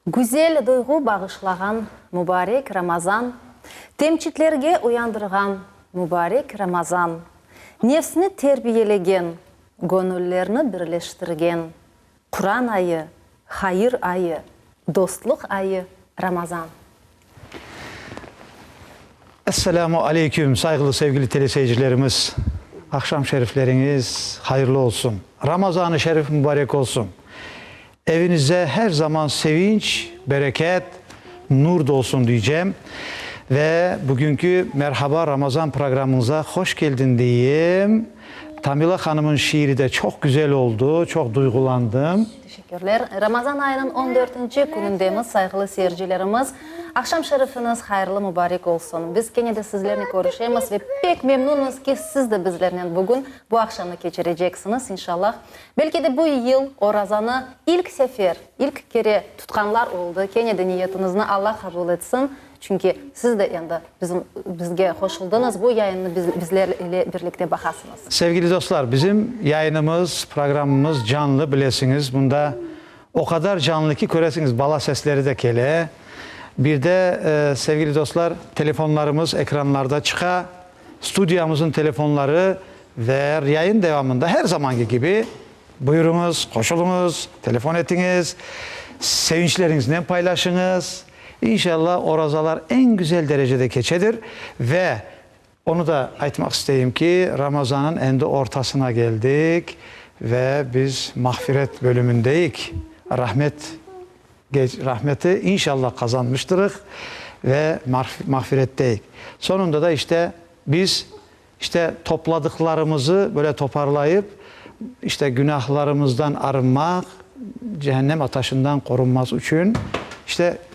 Güzel duygu bağışlagan mübarek Ramazan, temçitlerge uyandırgan mübarek Ramazan, nefsini terbiyelegen, gönüllerini birleştirgen, Kur'an ayı, hayır ayı, dostluk ayı Ramazan. Esselamu Aleyküm saygılı sevgili teleseyircilerimiz. Akşam şerifleriniz hayırlı olsun. Ramazan-ı Şerif mübarek olsun. Evinize her zaman sevinç, bereket, nur dolsun diyeceğim. Ve bugünkü Merhaba Ramazan programımıza hoş geldin diyeyim. Tamila Hanım'ın şiiri de çok güzel oldu. Çok duygulandım. Teşekkürler. Ramazan ayının 14. günündeyiz saygılı seyircilerimiz. Akşam şerifiniz hayırlı mübarek olsun. Biz gene de sizlerle görüşeceğiz ve pek memnunuz ki siz de bizlerle bugün bu akşamı geçireceksiniz inşallah. Belki de bu yıl o Ramazan'ı ilk kere tutkanlar oldu. Gene de niyetinizni Allah kabul etsin. Çünkü siz de yani bizge hoşuldunuz. Bu yayını bizlerle birlikte bakasınız. Sevgili dostlar, bizim yayınımız, programımız canlı bilesiniz. Bunda o kadar canlı ki göresiniz bala sesleri de kele. Bir de sevgili dostlar telefonlarımız ekranlarda çıka. Stüdyomuzun telefonları ve yayın devamında her zamanki gibi buyurunuz, koşulunuz, telefon etiniz, sevinçlerinizle paylaşınız. İnşallah o razalar en güzel derecede geçedir ve onu da aytmak isteyeyim ki Ramazan'ın endi ortasına geldik ve biz mağfiret bölümündeyik. Rahmeti inşallah kazanmıştırız ve mağfiretteyik. Sonunda da işte biz topladıklarımızı böyle toparlayıp günahlarımızdan arınmak, cehennem ateşinden korunması için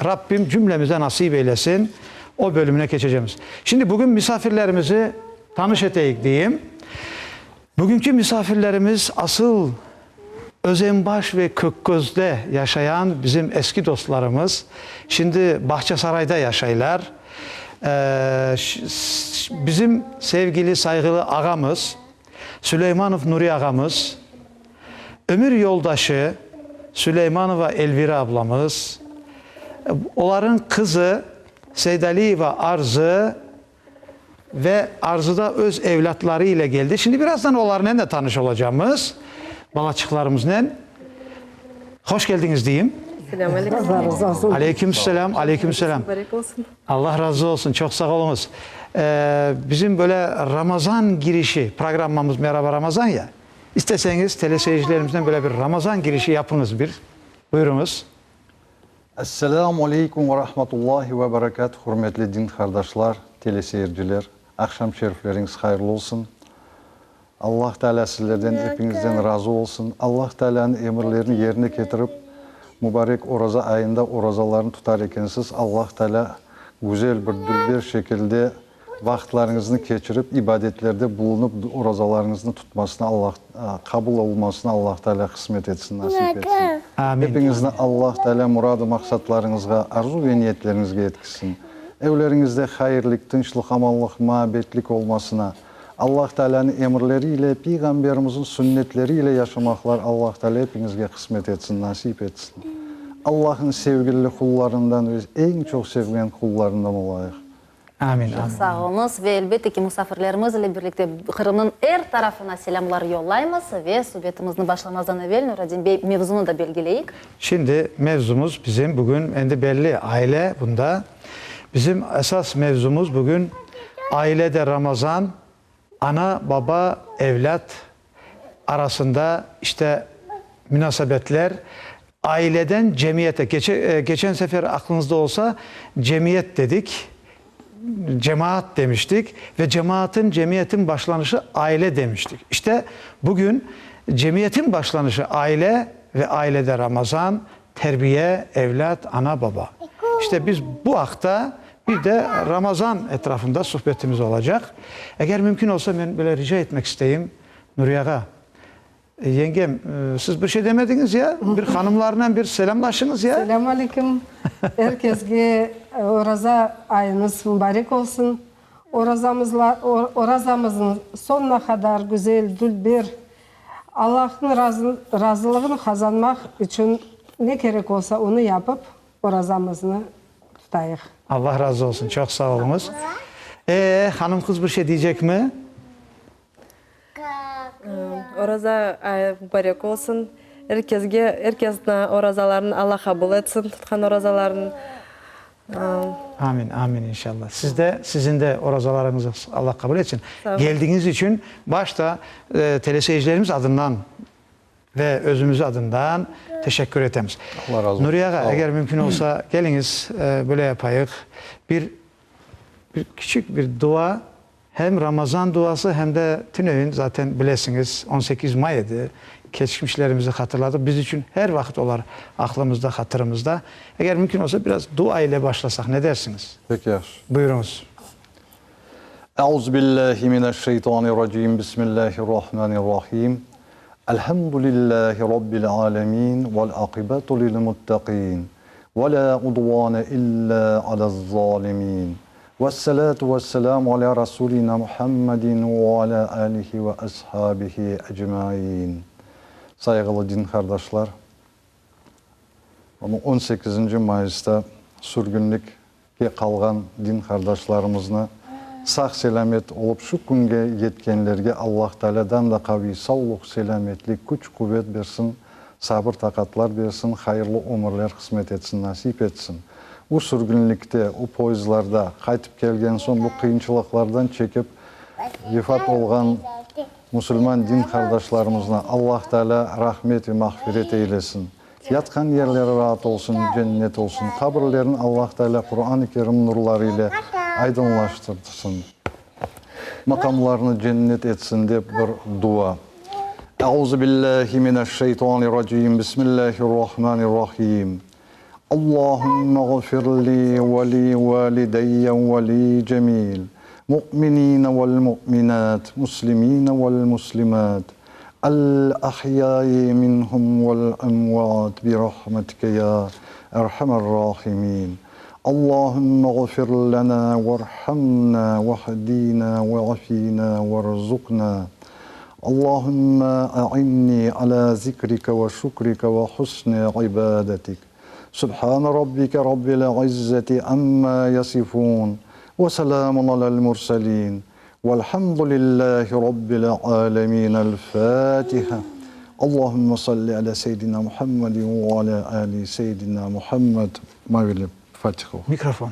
Rabbim cümlemize nasip eylesin. O bölümüne geçeceğiz. Şimdi bugün misafirlerimizi tanış edeyik diyeyim. Bugünkü misafirlerimiz asıl Özenbaş ve Kökgöz'de yaşayan bizim eski dostlarımız. Şimdi Bahçesaray'da yaşaylar. Bizim sevgili saygılı ağamız, Süleymanov Nuri ağamız, ömür yoldaşı Süleymanova Elvira ablamız, onların kızı Seydaliyeva Arzı ve Arzu'da öz evlatları ile geldi. Şimdi birazdan onlarla da tanış olacağımız balaçıklarımızla. Hoş geldiniz diyeyim. Selamünaleyküm. Aleykümselam, aleykümselam. Allah razı olsun, çok sağ olunuz. Bizim böyle Ramazan girişi programımız Merhaba Ramazan ya. İsteseniz teleseyircilerimizden böyle bir Ramazan girişi yapınız bir. Buyurunuz. Esselamu Aleyküm ve Rahmetullahi ve Berekat. Hürmetli din kardeşler, teleseyirciler. Akşam şerifleriniz hayırlı olsun. Allah Teala sizlerden hepinizden razı olsun. Allah Teala'nın emirlerini yerine getirip mübarek Oraza ayında orazalarını tutar ekensiniz. Allah Teala güzel bir şekilde vakitlerinizi geçirip ibadetlerde bulunup orazalarınızı tutmasına Allah kabul olmasına Allah Teala kısmet etsin, nasip etsin. Amin. Hepinizden Allah Teala muradı maksatlarınızga, arzu ve niyetlerinizge etkilsin. Evlerinizde hayırlık, tinçlik, amallık, muhabbetlik olmasına, Allah Teala'nın emirleriyle, Peygamberimizin sünnetleriyle yaşamaklar Allah Teala hepinizge kısmet etsin, nasip etsin. Allah'ın sevgili kullarından ve en çok sevilen kullarından olayıq. Amin. Sağ olunuz ve elbette ki misafirlerimizle birlikte Kırım'ın her tarafına selamlar yollayımız ve sohbetimizni başlamazdan evvel Nuradin Bey mevzunu da belgeleyik. Şimdi mevzumuz bizim bugün endi belli aile bunda. Bizim esas mevzumuz bugün ailede Ramazan, ana baba evlat arasında münasebetler, aileden cemiyete. Geçen sefer aklınızda olsa cemiyet dedik. Cemaat demiştik ve cemiyetin başlanışı aile demiştik. İşte bugün cemiyetin başlanışı aile ve ailede Ramazan, terbiye, evlat, ana baba. İşte biz bu hafta bir de Ramazan etrafında sohbetimiz olacak. Eğer mümkün olsa ben böyle rica etmek isteyeyim Nuri Ağa. Yengem siz bir şey demediniz ya. Bir hanımlarla bir selamlaşınız ya. Selamünaleyküm. Herkese Oraza ayınız mübarek olsun. Orazamızın sonuna kadar güzel, dülbir, Allah'ın razılığını kazanmak için ne gerek olsa onu yapıp orazamızı tutayıq. Allah razı olsun. Çok sağ olunuz. Hanım kız bir şey diyecek mi? Oraza ayı mübarek olsun. Herkesin orazalarını Allah kabul etsin. Tutkan orazalarını. Amin, amin inşallah. Sizin de orazalarınızı Allah kabul etsin. Tamam. Geldiğiniz için başta teleseyircilerimiz adından ve özümüz adından teşekkür etemiz. Allah razı olsun. Nuriye Sağ Ağa, olun. eğer mümkün olsa geliniz böyle yapayıq. Bir küçük bir dua, hem Ramazan duası hem de tünöyün zaten bilesiniz 18 May idi. Geçmişlerimizi hatırladık. Biz için her vakit olar aklımızda, hatırımızda. Eğer mümkün olsa biraz dua ile başlasak ne dersiniz? Peki yaxşı. Buyurunuz. Euzubillahimineşşeytanirracim. Bismillahirrahmanirrahim. Elhamdülillahi Rabbil alemin. Vel akibetu lil muttaqin. Ve la udvane illa alaz zalimin. Vessalatu vesselamu ala Resulina Muhammedin ve ala alihi ve ashabihi ecmain. Saygılı din kardeşler, 18 Mayıs'ta sürgünlükке kalgan din kardeşlerimizle sağ selamet olup şu günge yetkenlerge Allah Teala'dan da kavi sağlık, selametlik, güç, kuvvet versin, sabır, takatlar versin, hayırlı ömürler kısmet etsin, nasip etsin. Bu sürgünlükte, o poizlarda kaytıp gelgen son bu kıyınçılıklardan çekip vefat olgan Müslüman din kardeşlerimizle Allah Teala rahmet ve mağfiret eylesin. Yatkan yerleri rahat olsun, cennet olsun. Kabirlerini Allah Teala Kur'an-ı Kerim nurlarıyla aydınlaştırsın. Makamlarını cennet etsin diye bir dua. Euzubillahimineşşeytanirracim. Bismillahirrahmanirrahim. Allahümme gafirli ve li valideyyen ve li cemil. مؤمنين والمؤمنات مسلمين والمسلمات الأحياء منهم والأموات برحمتك يا أرحم الراحمين اللهم اغفر لنا وارحمنا واهدنا وعافنا وارزقنا اللهم أعني على ذكرك وشكرك وحسن عبادتك سبحان ربك رب العزة عما يصفون وسلام على المرسلين والحمد لله رب العالمين الفاتحة اللهم صل على سيدنا محمد وعلى آل سيدنا محمد ما الفاتحة. Mikrofon.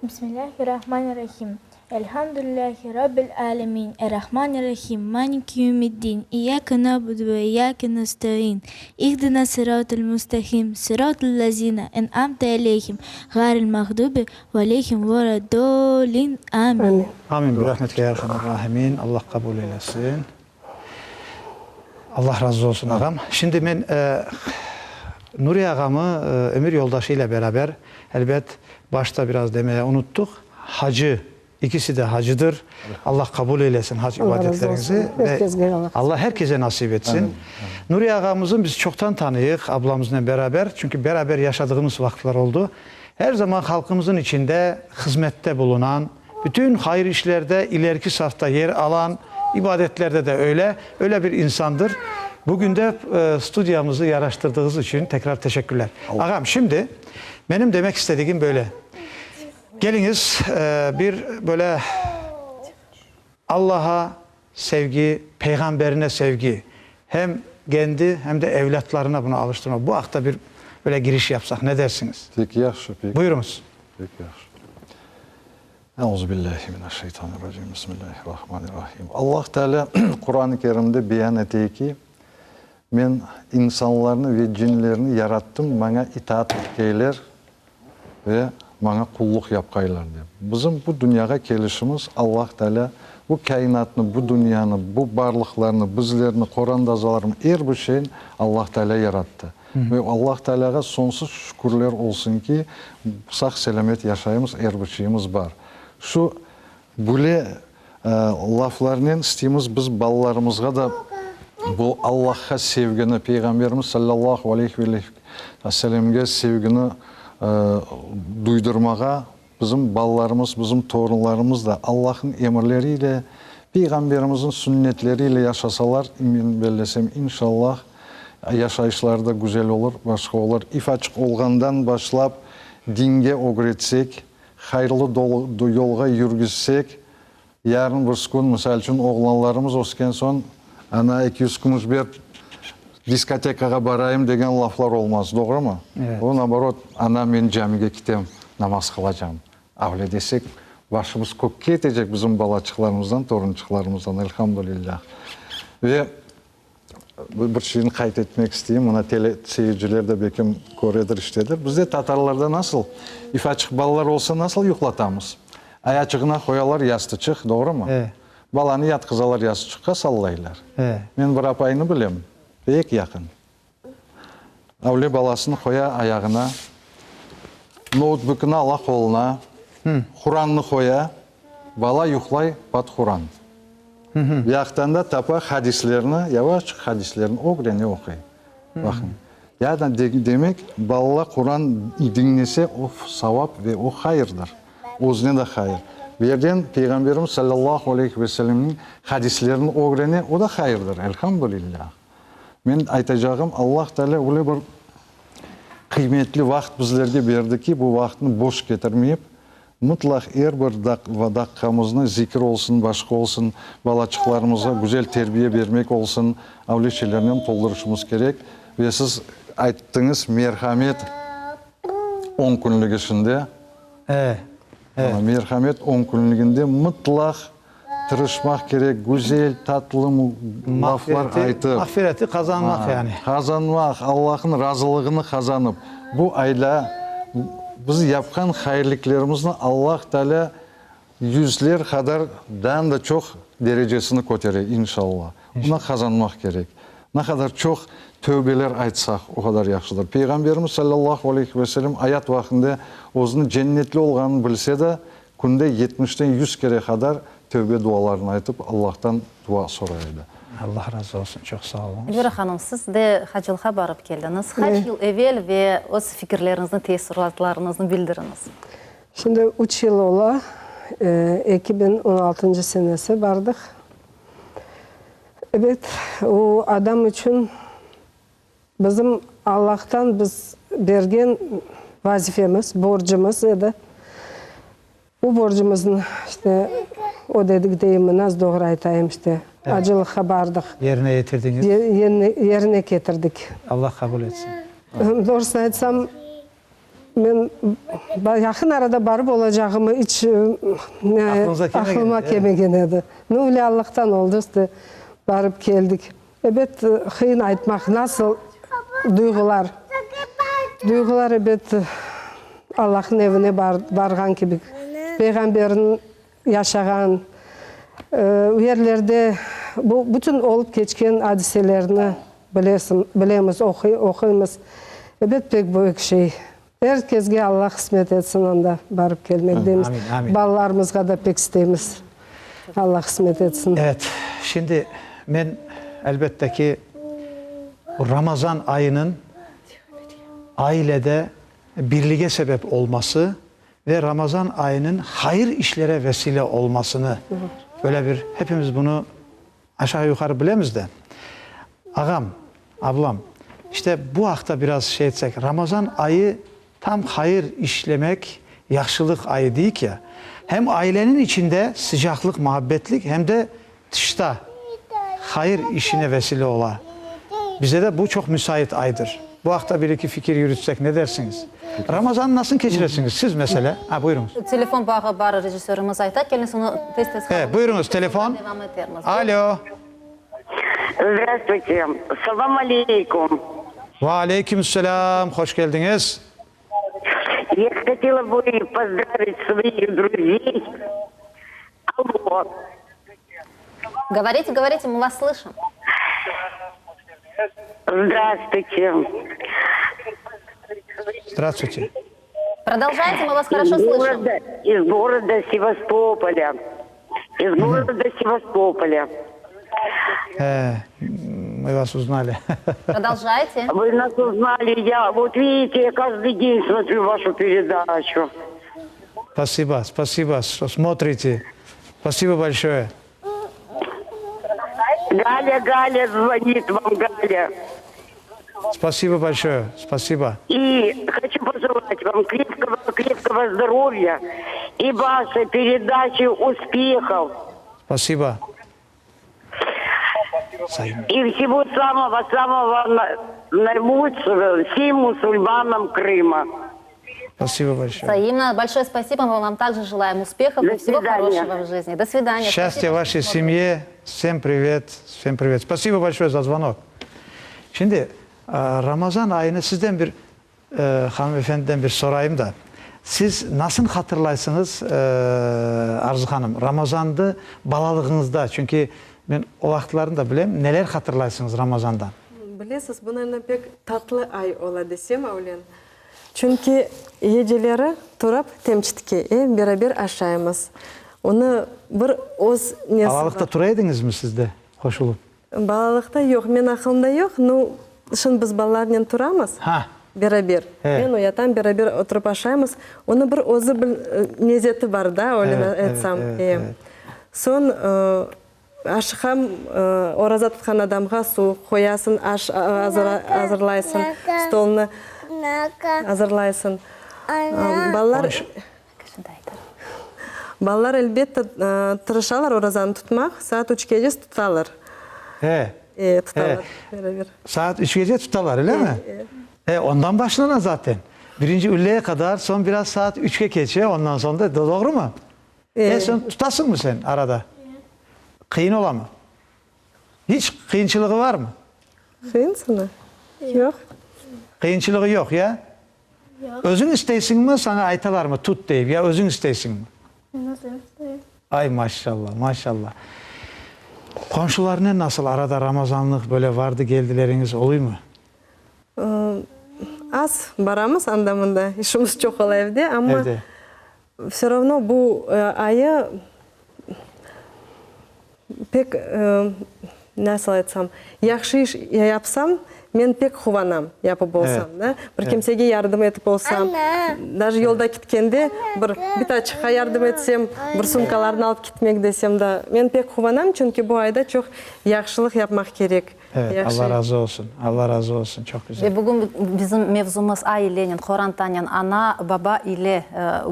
Bismillahirrahmanirrahim. Elhamdülillahi Rabbil alemin. Errahmanirrahim. Maliki yevmiddin. İyyâke na'budu ve iyyâke nestaîn. İhdina sıratal mustaqim. Sıratal lezîne en'amte aleyhim. Gayril mağdubi aleyhim veleddâllin. Amin. Amin. Bir rahmetle ya Erhamer Rahimin. Allah kabul eylesin. Allah razı olsun ağam. Şimdi ben Nuriye ağamı ömür yoldaşıyla beraber elbet başta biraz demeye unuttuk. Hacı. İkisi de hacıdır. Allah kabul eylesin hac Allah razı ibadetlerinizi. olsun. Herkes gel Allah. Allah herkese nasip etsin. Amin. Nuriye ağamızın biz çoktan tanıyık ablamızla beraber. Çünkü beraber yaşadığımız vakitler oldu. Her zaman halkımızın içinde hizmette bulunan, bütün hayır işlerde ileriki safta yer alan, ibadetlerde de öyle bir insandır. Bugün de stüdyomuzu yaraştırdığınız için tekrar teşekkürler. Ağam şimdi benim demek istediğim böyle. Geliniz bir böyle Allah'a sevgi, peygamberine sevgi, hem kendi hem de evlatlarına bunu alıştırma. Bu hafta bir böyle giriş yapsak ne dersiniz? Peki yaxşı, peki. Buyurunuz. Peki yaxşı. Euzubillahimineşşeytanirracim. Bismillahirrahmanirrahim. Allah Teala Kur'an-ı Kerim'de beyan ettiği ki men insanlarını ve cinlerini yarattım, bana itaat etkeyler ve bana kulluk yapkaylar diye. Bizim bu dünyaya gelişimiz Allah Teala bu kainatını, bu dünyanı, bu varlıklarını, bizlerini, korandazalarını, her bir şeyin Allah Teala yarattı. Ve Allah Teala'ya sonsuz şükürler olsun ki sağ selamet yaşayımız, her bir şeyimiz var. Şu böyle laflarının isteyimiz biz ballarımızga da bu Allah'a sevgini, Peygamberimiz sallallahu aleyhi ve sellem'e sevgini duydurmağa bizim ballarımız, bizim torunlarımız da Allah'ın emirleriyle, Peygamberimizin sünnetleriyle yaşasalar, emin bellesem inşallah yaşayışları da güzel olur, başka olur. İf açık olgandan başlap dinge öğretsek, hayırlı yolga yürgüzsek, yarın bir gün misal için oğlanlarımız osken son ana 200 kumuş bir diskotekaga barayım degen laflar olmaz, doğru mu? Evet. O nabarot ana men camiga kitem, namaz kılacağım. Avle desek başımız kökke yetecek bizim balaçıklarımızdan, torunçıklarımızdan elhamdülillah. Ve bir şeyini kayıt etmek isteyeyim. Ona tele seyirciler de bekim koredir iştedir. Bizde Tatarlarda nasıl? İf açık balalar olsa nasıl yuklatamız? Ayaçığına koyalar yastıçık, doğru mu? Evet. Balanı yatkızalar yastıçıkka sallaylar. Evet. Men bir apayını bilem. Pek yakın. Avle balasını koya ayağına, notebook'unu ala koluna, Kur'an'ını koya, bala yuklay bat Kur'an. Bir yaktan da tapa hadislerini, yavaş hadislerini öğreni okuy. Bakın. Ya da demek bala Kur'an dinlese o savap ve o hayırdır. Özüne de hayır. Bir yerden Peygamberimiz sallallahu aleyhi ve sellem'in hadislerini öğreni, o da hayırdır. Elhamdülillah. Men aytacağım Allah Teala öyle bir kıymetli vakt bizlerge berdi ki bu vaktini boş getirmeyip mutlak bir dakikamızda zikir olsun, başka olsun, balaçıklarımıza güzel terbiye vermek olsun, avle şeylerden dolduruşumuz gerek. Ve siz ayttınız merhamet 10 günlük içinde. Evet. Evet. Merhamet 10 günlüğünde mutlak tırışmak gerek, güzel, tatlı laflar aytıp. Mağfireti kazanmak yani. Kazanmak, Allah'ın razılığını kazanıp, bu ayla biz yapkan hayırlıklarımızın Allah Teala yüzler kadardan da çok derecesini koterir inşallah. Buna kazanmak gerek. Ne kadar çok tövbeler aytsak o kadar yaxşıdır. Peygamberimiz sallallahu aleyhi ve sellem ayat vaktinde o'zini cennetli olganını bilse de günde 70'ten 100 kere kadar tövbe dualarını aytıp Allah'tan dua soraydı. Allah razı olsun. Çok sağ olun. Elvira Hanım, siz de hacılığa barıp geldiniz. Kaç yıl evvel ve öz fikirlerinizni, tesirlatlarınızı bildiriniz. Şimdi 3 yıl ola 2016 senesi bardık. Evet, o adam için bizim Allah'tan biz bergen vazifemiz, borcumuz edi. Bu borcumuzun işte o dedik deyim, az doğru aytayım işte. Evet. Acılığa bardık. Yerine getirdiniz. Yerine getirdik. Allah kabul etsin. Doğrusunu aytsam, ben yakın arada barıp olacağımı hiç aklıma kemegen edi. Ne öyle Allah'tan oldu işte barıp geldik. Evet, hıyın aytmak nasıl duygular. Duygular evet Allah'ın evine bargan gibi. Peygamberin yaşagan yerlerde bu bütün olup geçken hadiselerini bilemiz, okuyumuz. Evet pek büyük şey. Herkesge Allah kısmet etsin onda barıp gelmek demiş. Ballarımızga da pek isteyimiz. Allah kısmet etsin. Evet. Şimdi ben elbette ki Ramazan ayının ailede birliğe sebep olması ve Ramazan ayının hayır işlere vesile olmasını böyle bir hepimiz bunu aşağı yukarı bilemiz de. Ağam, ablam işte bu hafta biraz şey etsek Ramazan ayı tam hayır işlemek, yaxşılık ayı değil ki. Hem ailenin içinde sıcaklık, muhabbetlik hem de dışta hayır işine vesile ola. Bize de bu çok müsait aydır. Bu hafta bir iki fikir yürütsek ne dersiniz? Ramazan nasıl geçirirsiniz siz mesela? Ha, buyurunuz. Telefon bağı var rejisörümüz ayta. Kendisi onu test Evet, buyurunuz telefon. Devam ederimiz. Alo. Здравствуйте. Салам алейкум. Ve aleykümselam. Hoş geldiniz. Я хотела бы поздравить своих друзей. Алло. Говорите, мы вас слышим. Здравствуйте. Здравствуйте. Продолжайте, мы вас хорошо слышим. Из города Севастополя. Из города Севастополя. Мы вас узнали. Продолжайте. Вы нас узнали. Я, вот видите, я каждый день смотрю вашу передачу. Спасибо, что смотрите. Спасибо большое. Галя звонит вам, Галя. Спасибо большое. Спасибо. И хочу пожелать вам крепкого здоровья и вашей передачи успехов. Спасибо. Sayın. И всего самого наилучшего всем мусульманам Крыма. Спасибо большое. Взаимно. Большое спасибо. Мы вам также желаем успехов До и всего свидания. хорошего в жизни. До свидания. Счастья Спасибо, вашей что семье. Всем привет. Всем привет. Спасибо большое за звонок. Şimdi Ramazan ayını sizden bir hanımefendiden bir sorayım da. Siz nasıl hatırlaysınız Arzu Hanım? Ramazan'dı balalığınızda. Çünkü ben o vaxtlarını da bileyim. Neler hatırlaysınız Ramazan'dan? Білесіз, бұл наверное пек татлы ай ола десем, Аулен. Чүнки ежелері тұрап темчітке, бері ашаймыз. Оны бір оз несі Balalıkta turaydınız mı siz de? Koşulup. Балалықта жоқ, мен ақылымда жоқ, ну, шын біз балалармен тұрамыз. Ha. Бері-бер. Мен оятам, бері-бер отырып ашаймыз. Оны бір өзі бір мезеті бар да, Аулен айтсам. Сон ашықам, ораза тұтқан адамға су қоясын, азырлайсын, столыны азырлайсын. Балалар әлбетті тырышалар оразаны тұтмақ, saat 3'e gece тұталар. Tutalım. Saat 3 gece tutarlar öyle mi? Ondan başlanır zaten. Birinci ülleye kadar son biraz saat 3'e geçiyor. Ondan sonra da doğru mu? Sen tutasın mı sen arada? Kıyın ola mı? Hiç kıyınçılığı var mı? Kıyın sana? Yok. Kıyınçılığı yok ya? Yok. Özün isteysin mi sana aytalar mı tut deyip ya özün isteysin mi? Nasıl isteyim? Ay maşallah maşallah. Komşularına nasıl arada Ramazanlık böyle vardı geldileriniz oluyor mu? Az baramız andamında. İşimiz çok ol evde ama Evde. все равно bu ayı pek nasıl aytsam, yaxşı iş yapsam men pek қуанам yapıp olsam da. Bir kimsege yardım etip olsam, даже yolda gitgende bir açığa yardım etsem, bir sumkalarını alıp gitmek desem de men pek қуанам, çünkü bu ayda çok yaxşılık yapmak gerek. Evet, Allah razı olsun. Allah razı olsun. Çok güzel. Ve bugün bizim mevzumuz ailenin, Korantanyan, ana, baba ile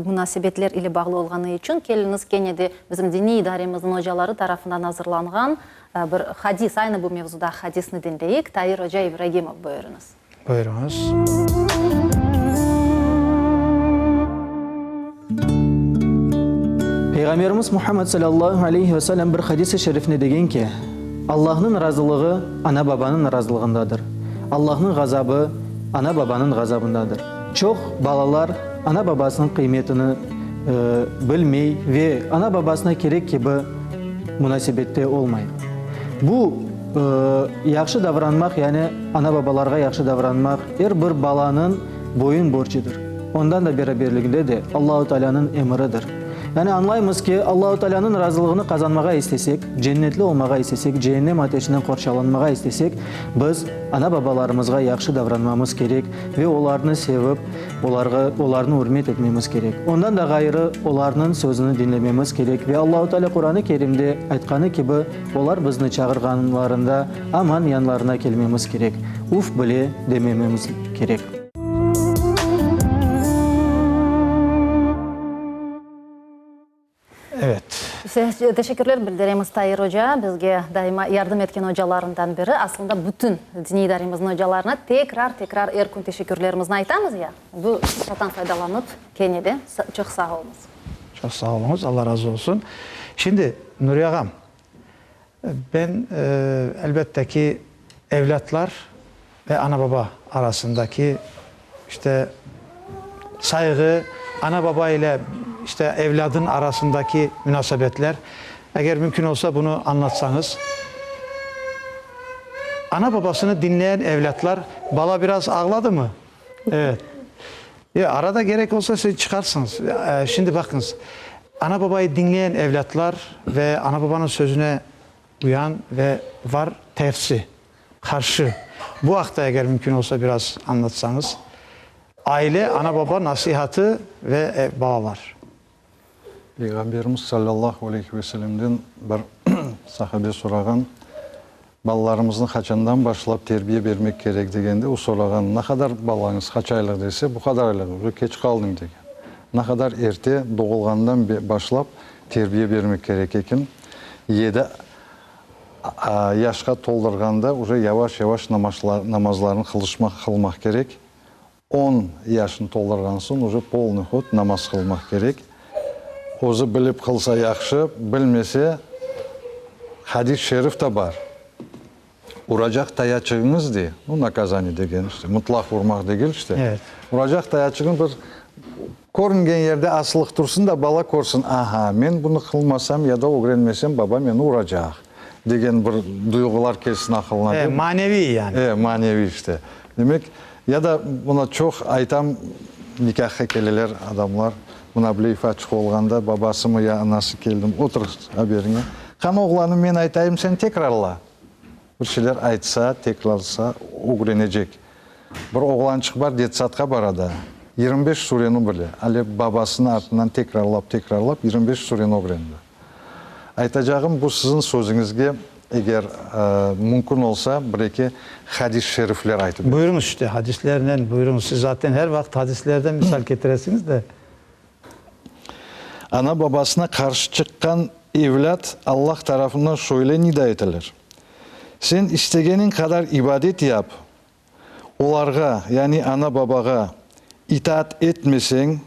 münasebetler ile bağlı olğanı için keliniz Kenya'da bizim dini idaremizin hocaları tarafından hazırlanğan bir hadis, aynı bu mevzuda hadisini dinleyik. Tahir Hoca İbrahimov buyurunuz. Buyurunuz. Peygamberimiz Muhammed sallallahu aleyhi ve sellem bir hadis-i şerifine degen ki Allah'ın razılığı ana babanın razılığındadır. Allah'ın gazabı ana babanın gazabındadır. Çok balalar ana babasının kıymetini bilmey ve ana babasına gerek gibi münasebette olmayın. Bu yaxşı davranmak, yani ana babalarga yaxşı davranmak her bir balanın boyun borcudur. Ondan da beraberliginde de Allahu Teala'nın emridir. Yani anlayımız ki Allahu Teala'nın razılığını kazanmağa istesek, cennetli olmağa istesek, cehennem ateşinden korşalanmağa istesek, biz ana babalarımızga yaxşı davranmamız gerek ve onlarını sevip, onlarını hürmet etmemiz gerek. Ondan da gayrı onlarının sözünü dinlememiz gerek ve Allahu Teala Kur'an-ı Kerim'de aytqanı gibi onlar bizni çağırganlarında aman yanlarına gelmemiz gerek. Uf bile demememiz gerek. Evet. Size teşekkürler bildiremiz Tahir Hoca. Bizge daima yardım etken hocalarından biri. Aslında bütün dini idaremizin hocalarına tekrar erkün teşekkürlerimizi aytamız ya. Bu fırsattan faydalanıp Kenya'da çok sağ olunuz. Çok sağ olunuz. Allah razı olsun. Şimdi Nuriye Ağam, ben elbette ki evlatlar ve ana baba arasındaki işte saygı, ana baba ile işte evladın arasındaki münasebetler, eğer mümkün olsa bunu anlatsanız. Ana babasını dinleyen evlatlar, bala biraz ağladı mı? Evet. Ya arada gerek olsa siz çıkarsınız. Şimdi bakınız, ana babayı dinleyen evlatlar ve ana babanın sözüne uyan ve var tersi, karşı. Bu hakta eğer mümkün olsa biraz anlatsanız. Aile, ana baba nasihatı ve babalar. Peygamberimiz sallallahu aleyhi ve sellem'den bir sahabe soragan, Balalarımızın kaçından başlayıp terbiye vermek gerek degende o soragan ne kadar balanız kaç aylık dese bu kadar aylık geç kaldın degen. Ne kadar erte doğulgandan başlayıp terbiye vermek gerek ekin. 7 yaşka toldurganda уже yavaş yavaş namazlarını kılmak gerek. 10 yaşını toldurgan soң уже полный ход namaz kılmak gerek. Ozu bilip kılsa yaxşı, bilmese hadis şerif de var. Uracak dayaçığınız diye. Bu nakazani degen işte. Mutlak vurmak değil işte. Evet. Uracak dayaçığın bir görüngen yerde asılık dursun da bala korsun. Aha men bunu kılmasam ya da öğrenmesem baba beni uracak. Degen bir duygular kesin akılına. Manevi yani. Manevi işte. Demek ya da buna çok aytam nikah geleler adamlar. Buna bile açık olganda babası mı ya anası geldim otur haberine. Kan oğlanım men aytayım sen tekrarla. Bir şeyler aytsa, tekrarsa öğrenecek. Bir oğlancık var detsatka barada. 25 sureni bile. Ali babasının ardından tekrarlap 25 sureni öğrendi. Aytacağım bu sizin sözünüzge eğer mümkün olsa bir iki hadis şerifler aytıp. Buyurunuz işte hadislerden buyurunuz. Siz zaten her vakit hadislerden misal getiresiniz de. Ana babasına karşı çıkan evlat Allah tarafından şöyle nida edilir. Sen istegenin kadar ibadet yap. Olarga yani ana babaga itaat etmesen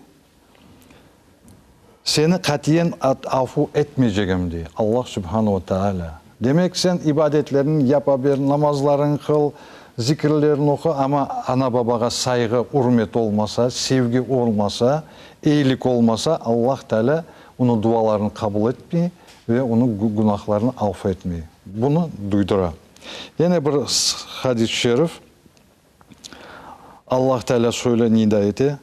seni katiyen afu etmeyeceğim diye Allah Subhanahu ve Teala. Demek sen ibadetlerini yapabil, namazlarını kıl, zikirlerini oku ama ana babaga saygı, hürmet olmasa, sevgi olmasa, iyilik olmasa Allah Teala onun dualarını kabul etmiyor ve onun günahlarını affetmiyor. Bunu duydura. Yine bir hadis-i şerif Allah Teala şöyle nida eti.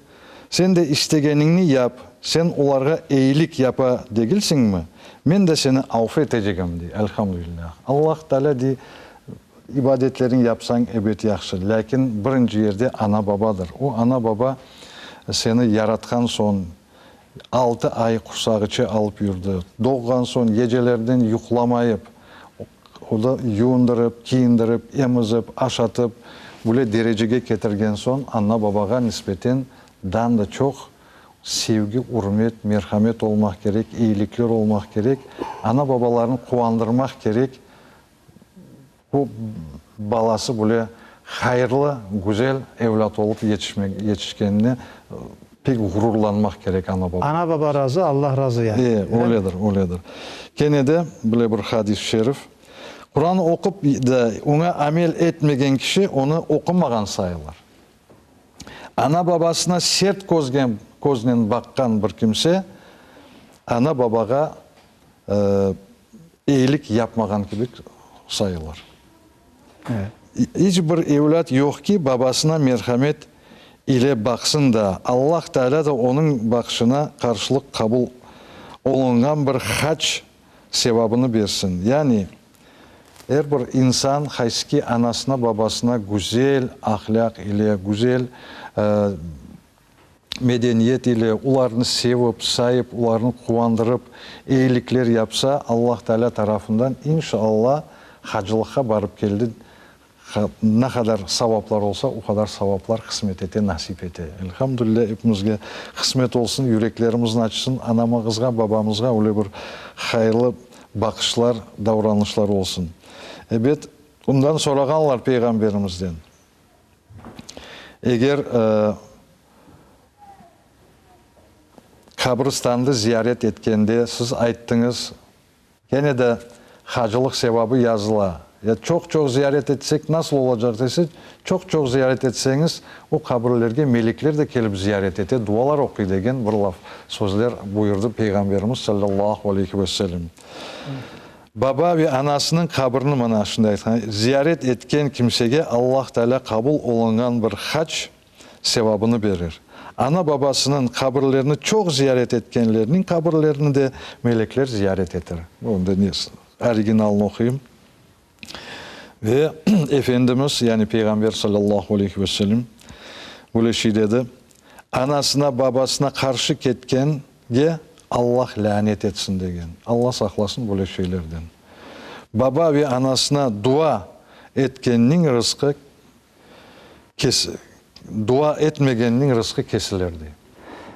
Sen de istegenini yap. Sen onlara iyilik yapa değilsin mi? Ben de seni affedeceğim diye. Elhamdülillah. Allah Teala diye ibadetlerini yapsan evet yaxşı. Lakin birinci yerde ana babadır. O ana baba seni yaratkan son 6 ay kursağıçı alıp yürüdü. Doğgan son gecelerden yuklamayıp o da yuundırıp, giyindirip, emizip, aşatıp böyle dereceye getirgen son ana babaga nispeten dan da çok sevgi, hürmet, merhamet olmak gerek, iyilikler olmak gerek. Ana babalarını kuvandırmak gerek. Bu balası böyle hayırlı, güzel evlat olup yetişkenine pek gururlanmak gerek ana baba. Ana baba razı, Allah razı yani. Öyledir. Gene de böyle bir hadis-i şerif. Kur'an'ı okup da ona amel etmegen kişi onu okumagan sayılır. Ana babasına sert gözden bakkan bir kimse ana babaga iyilik yapmagan gibi sayılır. Evet. Hiçbir evlat yok ki babasına merhamet ile baksın da Allah Teala da onun bakışına karşılık kabul olunan bir hac sevabını versin. Yani her bir insan hayski anasına babasına güzel ahlak ile güzel medeniyet ile onlarını sevip, sayıp, onlarını kuvandırıp iyilikler yapsa Allah Teala tarafından inşallah hacılığa varıp geldi. Ne kadar sevaplar olsa o kadar sevaplar kısmet ete, nasip ete. Elhamdülillah hepimizge kısmet olsun, yüreklerimizin açsın, anamızga, babamızga öyle bir hayırlı bakışlar, davranışlar olsun. Evet, bundan soraganlar peygamberimizden. Eğer kabristandı ziyaret etkende siz ayttınız, gene de hacılık sevabı yazıla. Ya çok ziyaret etsek nasıl olacak dese, çok ziyaret etseniz o kabirlerge melekler de gelip ziyaret ete, dualar okuy degen bir laf sözler buyurdu Peygamberimiz sallallahu aleyhi ve sellem. Baba ve anasının kabrini mana şunday ziyaret etken kimsege Allah Teala kabul olungan bir hac sevabını verir. Ana babasının kabirlerini çok ziyaret etkenlerinin kabirlerini de melekler ziyaret eder. Onu da originalını okuyayım. Ve Efendimiz yani Peygamber sallallahu aleyhi ve sellem böyle şey dedi. Anasına babasına karşı ketkenge Allah lanet etsin degen. Allah saklasın böyle şeylerden. baba ve anasına dua etkeninin rızkı dua etmegeninin rızkı kesilirdi.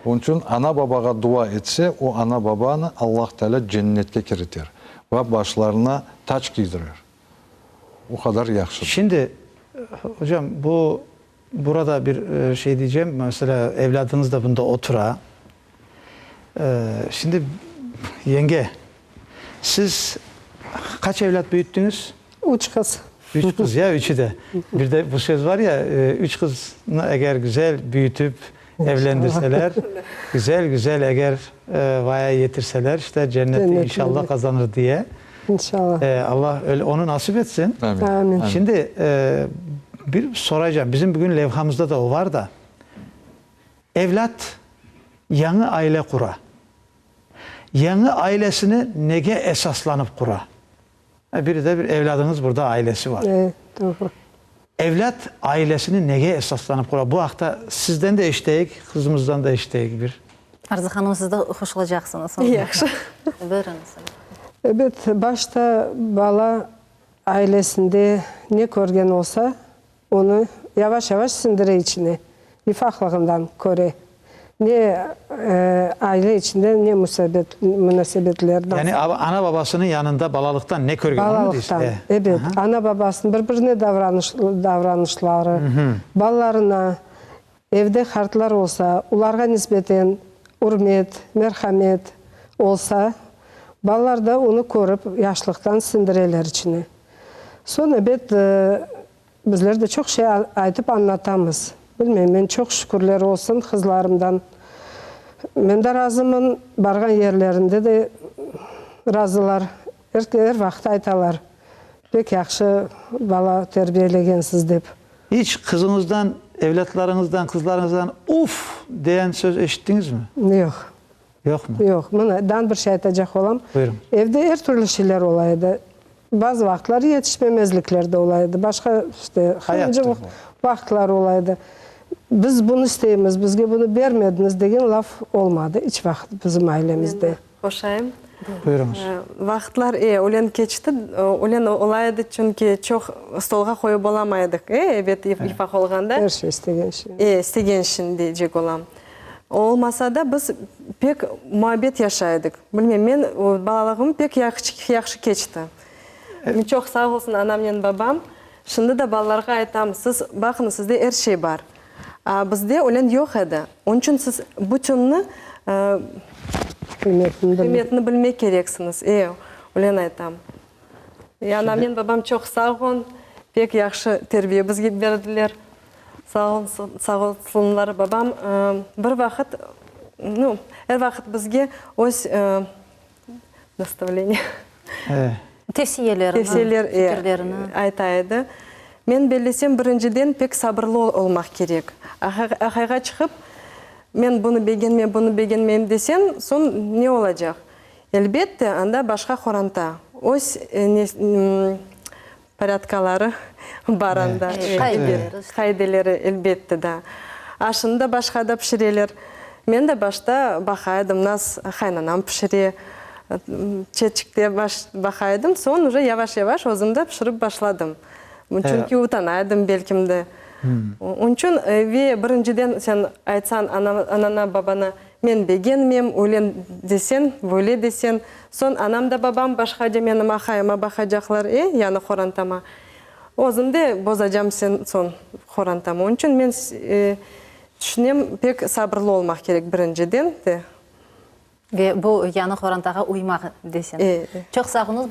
Onun için ana babaga dua etse o ana babanı Allah Teala cennetke kiritir ve başlarına taç giydirir. O kadar yakışır. Şimdi hocam burada bir şey diyeceğim. Mesela evladınız da bunda otura. Şimdi yenge, siz kaç evlat büyüttünüz? 3 kız. 3 kız ya, 3'ü de. Bir de bu söz var ya, 3 kızını eğer güzel büyütüp evlendirseler, güzel eğer vaya yetirseler, işte cenneti inşallah kazanır diye. İnşallah. Allah öyle onu nasip etsin. Amin. Amin. Şimdi bir soracağım. Bizim bugün levhamızda da o var da. Evlat yanı aile kura. Yanı ailesini nege esaslanıp kura. Biri de bir evladınız burada ailesi var. Evet, doğru. Evlat ailesini nege esaslanıp kura. Bu hafta sizden de eşiteyik, kızımızdan da eşiteyik bir. Arzu Hanım, siz de hoş olacaksınız. Yaxşı. Buyurunuz. Evet, başta bala ailesinde ne görgen olsa onu yavaş yavaş sindire içine. Nifaklığından köre. Ne aile içinde ne münasebetlerden. Yani ana babasının yanında balalıktan ne görgen? Balalıktan. Evet, ana babasının birbirine davranışları, ballarına evde hartlar olsa, ularga nispeten hürmet, merhamet olsa, ballar da onu görüp yaşlıktan sindireler içine. Sonra bizler de çok şey aytıp anlatamız. Bilmem, ben çok şükürler olsun kızlarımdan. Ben de razımın, bargan yerlerinde de razılar. Her vakit aytalar. Pek yakşı bala terbiyelegensiz deyip. Hiç kızınızdan, evlatlarınızdan, kızlarınızdan uf diyen söz eşittiniz mi? Yok. Yok mu? Yok. Bundan bir şey aytacak olam. Buyurun. Evde her türlü şeyler olaydı. Bazı vakitler yetişmemezlikler de olaydı. Başka işte hınıcı vaktlar olaydı. Biz bunu isteyimiz, bizge bunu vermediniz degen laf olmadı hiç vakit bizim ailemizde. Hoşayım. Buyurunuz. Vaxtlar olen keçti. Olen olaydı çünkü çok stolga koyup olamaydık. Evet, ifak olganda. Her şey istegen şey. İstegen için diyecek olam. Olmasa da biz pek muhabbet yaşaydık. Bilmem, men balalığım pek yaxşı keçti. Çok sağ olsun anam ve babam. Şimdi de balalarga aytam, siz bakın sizde her şey var. Bizde olen yok edi. Onun için siz bütününü kıymetini bilmek gereksiniz. Olen aytam. Anam ve babam çok sağ olun. Pek yaxşı terbiye bizge verdiler. Sağ olsunlar babam. Bir vakit, her vakit bizge öz nastavlение. Tavsiyeler aytaydı. Men belesem birinciden pek sabırlı olmak gerek. Ahayga çıkıp men bunu beğenmeyim desen son ne olacak? Elbette anda başka koranta. Öz paratkaları baranda. Kaydeleri elbette de. Aşında başka da pişireler. Men de başta bakaydım nas kaynanam pişire. Çeçikte bakaydım. Sonra yavaş yavaş özümde pişirip başladım. Çünkü utanaydım belkim de. Onun için ve birinciden sen aytsan anana babana men beğenmem, öyle desen, böyle desen. Son anam da babam başka menim ahayıma bakacaklar, yani korantama. Özümde bozacağım sen son korantama. Onun için men düşünüyorum pek sabırlı olmak gerek birinciden de. Ve bu yanı xorantağa uymaq desin. Çok sağ olunuz.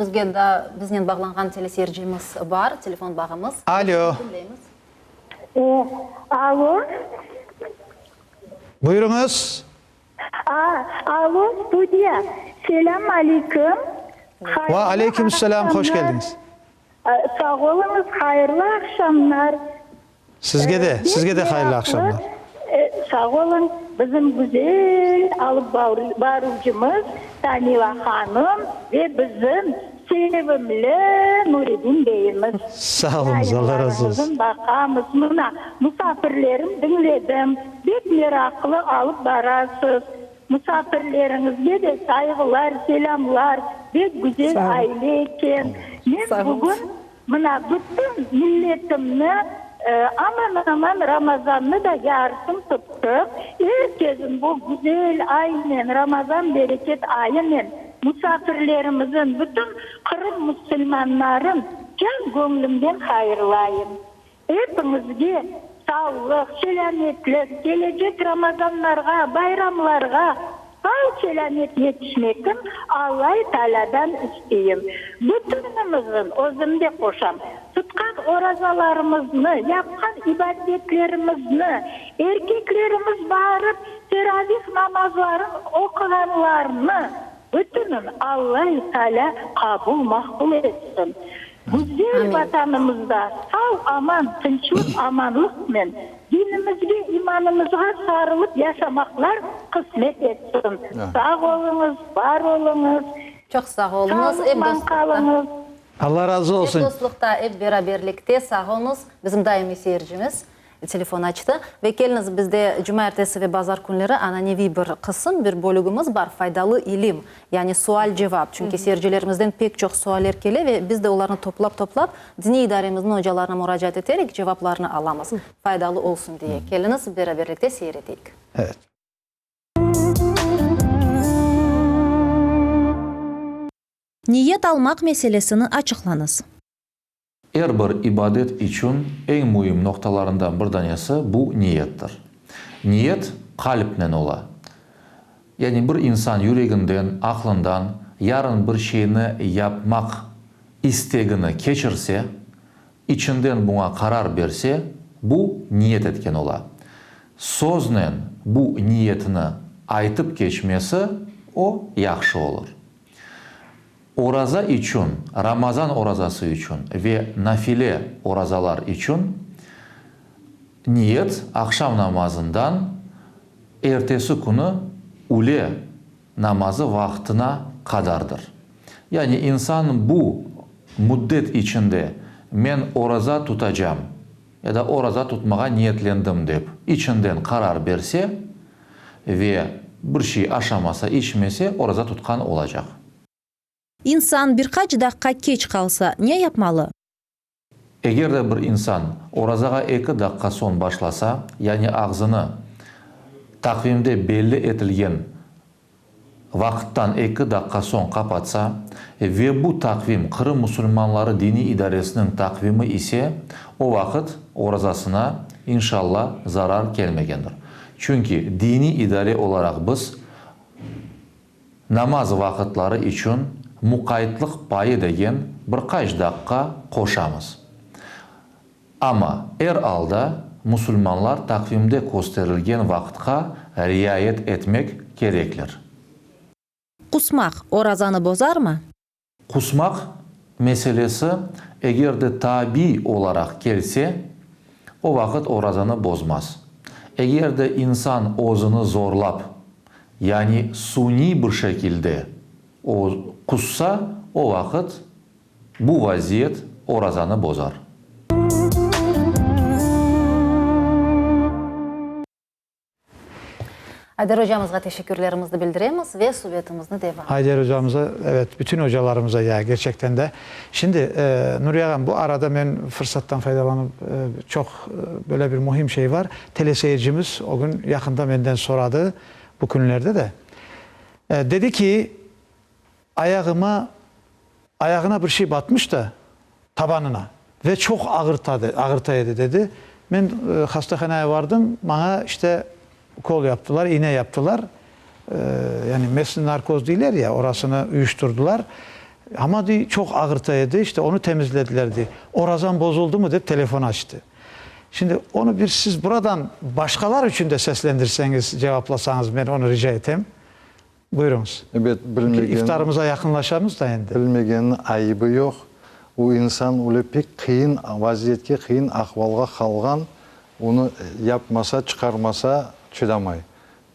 Bizden bağlanğan teleseyircimiz var. Telefon bağımız. Alo. Alo. Buyurunuz. Alo, studiya. Selam aleyküm. Ve aleykümselam, hoş geldiniz. Sağ olunuz, hayırlı akşamlar. Sizge de hayırlı akşamlar. Sağ olun, bizim güzel alıp barıcımız Taniva Hanım ve bizim sevimli Nureddin Beyimiz. Sağ olunuz, Allah razı olsun. Bakamız buna misafirlerim dinledim. Pek meraklı alıp barasız. Misafirlerimizge de saygılar, selamlar. Pek güzel aile eken. Men bugün mına bütün milletimni aman Ramazan'ı da yardım tuttuk. Herkesin bu güzel aynen, Ramazan bereket ayının, misafirlerimizin, bütün Kırım Müslümanların can gönlümden hayırlayım. Hepimizge sağlık, selametlik, gelecek Ramazanlarga, bayramlarga sağ selamet yetişmekten Allah-u Teala'dan isteyeyim. Bütünümüzün özümde koşam. Tutkan orazalarımızı, yapkan ibadetlerimizni, erkeklerimiz bağırıp teravih namazların okuganlarını bütünün Allah-u Teala kabul makbul etsin. Güzel vatanımızda sağ aman, tinçlik, amanlık men dinimizge, imanımızga sarılıp yaşamaklar kısmet etsin. Sağ olunuz, var olunuz. Çok sağ olunuz. Sağlıkla kalınız. Allah razı olsun. Dostlukta, beraberlikte sağ olunuz. Bizim daimi seyircimiz telefon açtı. Ve geliniz bizde cuma ertesi ve bazar günleri ananevi bir kısım, bir bölümümüz var. Faydalı ilim. Yani sual cevap. Çünkü seyircilerimizden pek çok sualler geliyor ve biz de onları toplap dini idaremizin hocalarına müracaat ederek cevaplarını alamız. Faydalı olsun diye. Geliniz beraberlikte seyredelim. Evet. Niyet almak meselesini açıklanız. Her bir ibadet için en mühim noktalarından bir tanesi bu niyettir. Niyet kalpten ola. Yani bir insan yüreğinden, aklından yarın bir şeyini yapmak isteğini geçirse, içinden buna karar verse, bu niyet etken ola. Sözle bu niyetini aytıp geçmesi o yaxşı olur. Oraza için, Ramazan orazası için ve nafile orazalar için niyet akşam namazından ertesi günü ule namazı vaktine kadardır. Yani insan bu müddet içinde men oraza tutacağım ya da oraza tutmağa niyetlendim deyip içinden karar verse ve bir şey aşamasa, içmese oraza tutkan olacak. İnsan birkaç dakika geç kalsa ne yapmalı? Eğer de bir insan orazaga 2 dakika son başlasa, yani ağzını takvimde belli edilen vakittan 2 dakika son kapatsa ve bu takvim Kırım Müslümanları Dini İdaresinin takvimi ise o vakit orazasına inşallah zarar gelmegendir. Çünkü dini idare olarak biz namaz vakitleri için mukayyetlik payı degen birkaç dakika koşamız. Ama alda Müslümanlar takvimde gösterilgen vakitka riayet etmek gereklir. Kusmak orazanı bozar mı? Kusmak meselesi eğer de tabi olarak gelse o vakit orazanı bozmaz. Eğer de insan özünü zorlap yani suni bir şekilde o kussa o vakit bu vaziyet orazanı bozar. Haydar hocamızga teşekkürlerimizi bildiremiz ve sohbetimizni devam. Haydar hocamıza, evet, bütün hocalarımıza ya gerçekten de. Şimdi Nuriye Hanım, bu arada ben fırsattan faydalanıp çok böyle bir mühim şey var. Teleseyircimiz o gün yakında benden soradı bu günlerde de. Dedi ki ayağına bir şey batmış da tabanına ve çok ağırtaydı dedi. Ben hastahaneye vardım, bana işte kol yaptılar, iğne yaptılar. Yani mesli narkoz değiller ya, orasını uyuşturdular. Ama çok ağırtaydı, işte onu temizlediler diye. Orazan bozuldu mu dedi, telefon açtı. Şimdi onu bir siz buradan başkalar için de seslendirseniz, cevaplasanız, ben onu rica ettim. Buyurunuz. Evet, İftarımıza yakınlaşamız da endi. Bilmegenin ayıbı yok. O insan öyle pek kıyın vaziyetke, kıyın ahvalga kalgan, onu yapmasa, çıkarmasa çıdamay.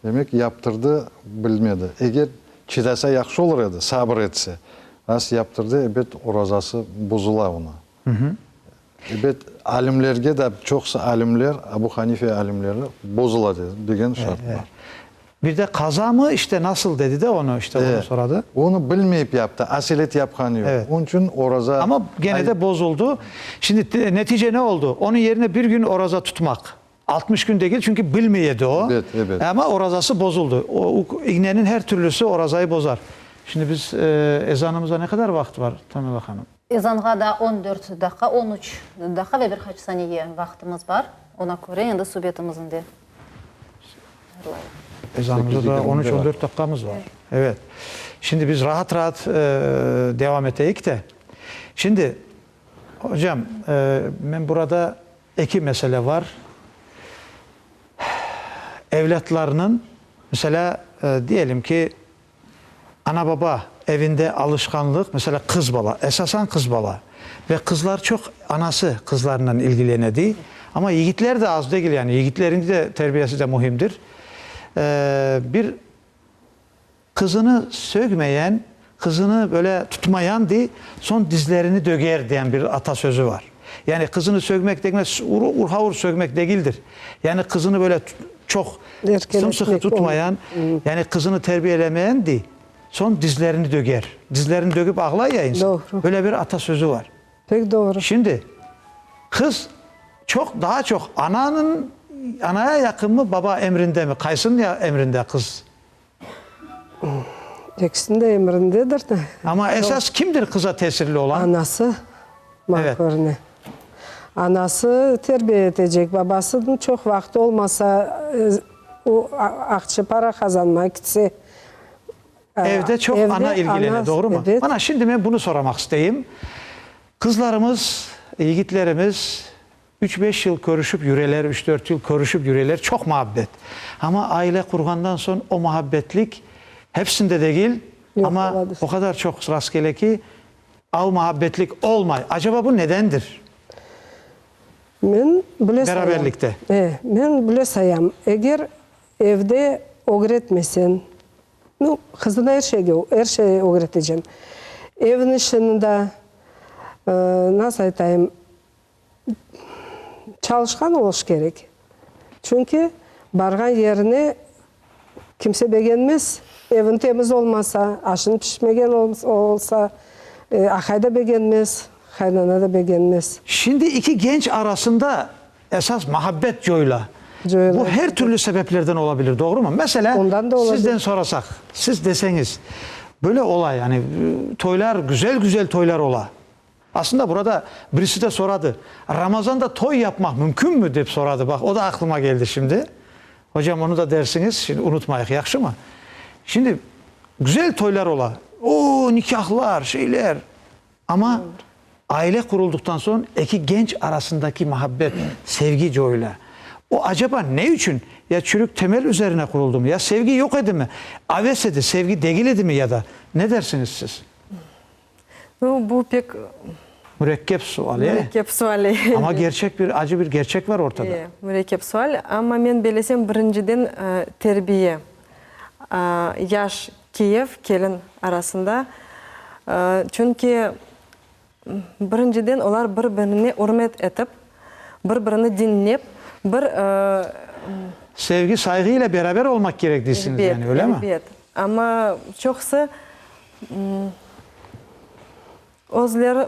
Demek yaptırdı, bilmedi. Eğer çıdasa yaxşı olur edi, sabır etse. Nasıl yaptırdı, evet orazası bozula ona. Evet, alimlerge de çoksa alimler, Abu Hanife alimleri bozula degen şart var. Bir de kaza mı işte nasıl dedi de onu işte onu soradı. Onu bilmeyip yaptı. Asilet yapkanı yok. Evet. Onun için oraza... Ama gene de bozuldu. Şimdi netice ne oldu? Onun yerine bir gün oraza tutmak. 60 gün değil çünkü bilmeyedi o. Evet, evet. Ama orazası bozuldu. O iğnenin her türlüsü orazayı bozar. Şimdi biz ezanımıza ne kadar vakit var Tamam Hanım? Ezanğa da 14 dakika, 13 dakika ve birkaç saniye vaktimiz var. Ona göre şimdi subiyetimizin de. Ezanımızda da 13-14 dakikamız var. Evet. Şimdi biz rahat rahat devam edeyik de. Şimdi hocam ben burada iki mesele var. Evlatlarının mesela diyelim ki ana baba evinde alışkanlık mesela kız bala, esasen kız bala ve kızlar çok anası kızlarla ilgilenedi ama yiğitler de az değil yani yiğitlerin de terbiyesi de muhimdir. Bir kızını sökmeyen, kızını böyle tutmayan di son dizlerini döger diyen bir atasözü var. Yani kızını sökmek demez, urhavur sökmek değildir. Yani kızını böyle çok sımsıkı tutmayan, yani kızını terbiyelemeyen di son dizlerini döger. Dizlerini döküp ağlar ya insan. Doğru. Böyle bir atasözü var. Pek doğru. Şimdi kız daha çok anaya yakın mı baba emrinde mi? Kaysın ya emrinde kız. İkisinin de emrindedir de. Ama esas kimdir kıza tesirli olan? Anası. Mahkorne. Anası terbiye edecek. Babasının çok vakti olmasa o akçe para kazanmak gitse evde çok ana ilgileniyor, doğru mu? Evet. Bana şimdi ben bunu sormak isteyeyim. Kızlarımız, yiğitlerimiz 3-5 yıl görüşüp yüreler, 3-4 yıl görüşüp yüreler çok muhabbet. Ama aile kurgandan sonra o muhabbetlik hepsinde değil ama olabilir. o kadar çok rastgele ki o muhabbetlik olmay. Acaba bu nedendir? Men bile Beraberlikte. Men bile sayam. Eğer evde öğretmesen, kızına her şeyi öğreteceğim. Evin işinde nasıl aytayım, çalışkan oluş gerek. Çünkü bargan yerine kimse beğenmez. Evin temiz olmasa, aşın pişmegen olsa, akayda beğenmez, kaynana da beğenmez. Şimdi iki genç arasında esas muhabbet joyla. Bu her türlü sebeplerden olabilir, doğru mu? Mesela sizden sorasak, siz deseniz böyle olay yani toylar güzel toylar ola. Aslında burada birisi de soradı. Ramazan'da toy yapmak mümkün mü deyip soradı. Bak o da aklıma geldi şimdi. Hocam onu da dersiniz. Şimdi unutmayık, yakşı mı? Şimdi güzel toylar ola. O nikahlar, şeyler. Ama aile kurulduktan sonra iki genç arasındaki muhabbet, sevgi coyla. O acaba ne için? Ya çürük temel üzerine kuruldu mu? Ya sevgi yok edi mi? Aves edi, sevgi değil edi mi ya da? Ne dersiniz siz? Bu pek mürekkep sual. Mürekkep sual. Ama acı bir gerçek var ortada. Mürekkep sual. Ama men bilesem birinciden terbiye. Yaş keyif kelin arasında. Çünkü birinciden onlar birbirini hürmet edip, birbirini dinleyip, sevgi saygıyla beraber olmak gerek değilsiniz yani öyle mi? Evet. Ama çoksa özleri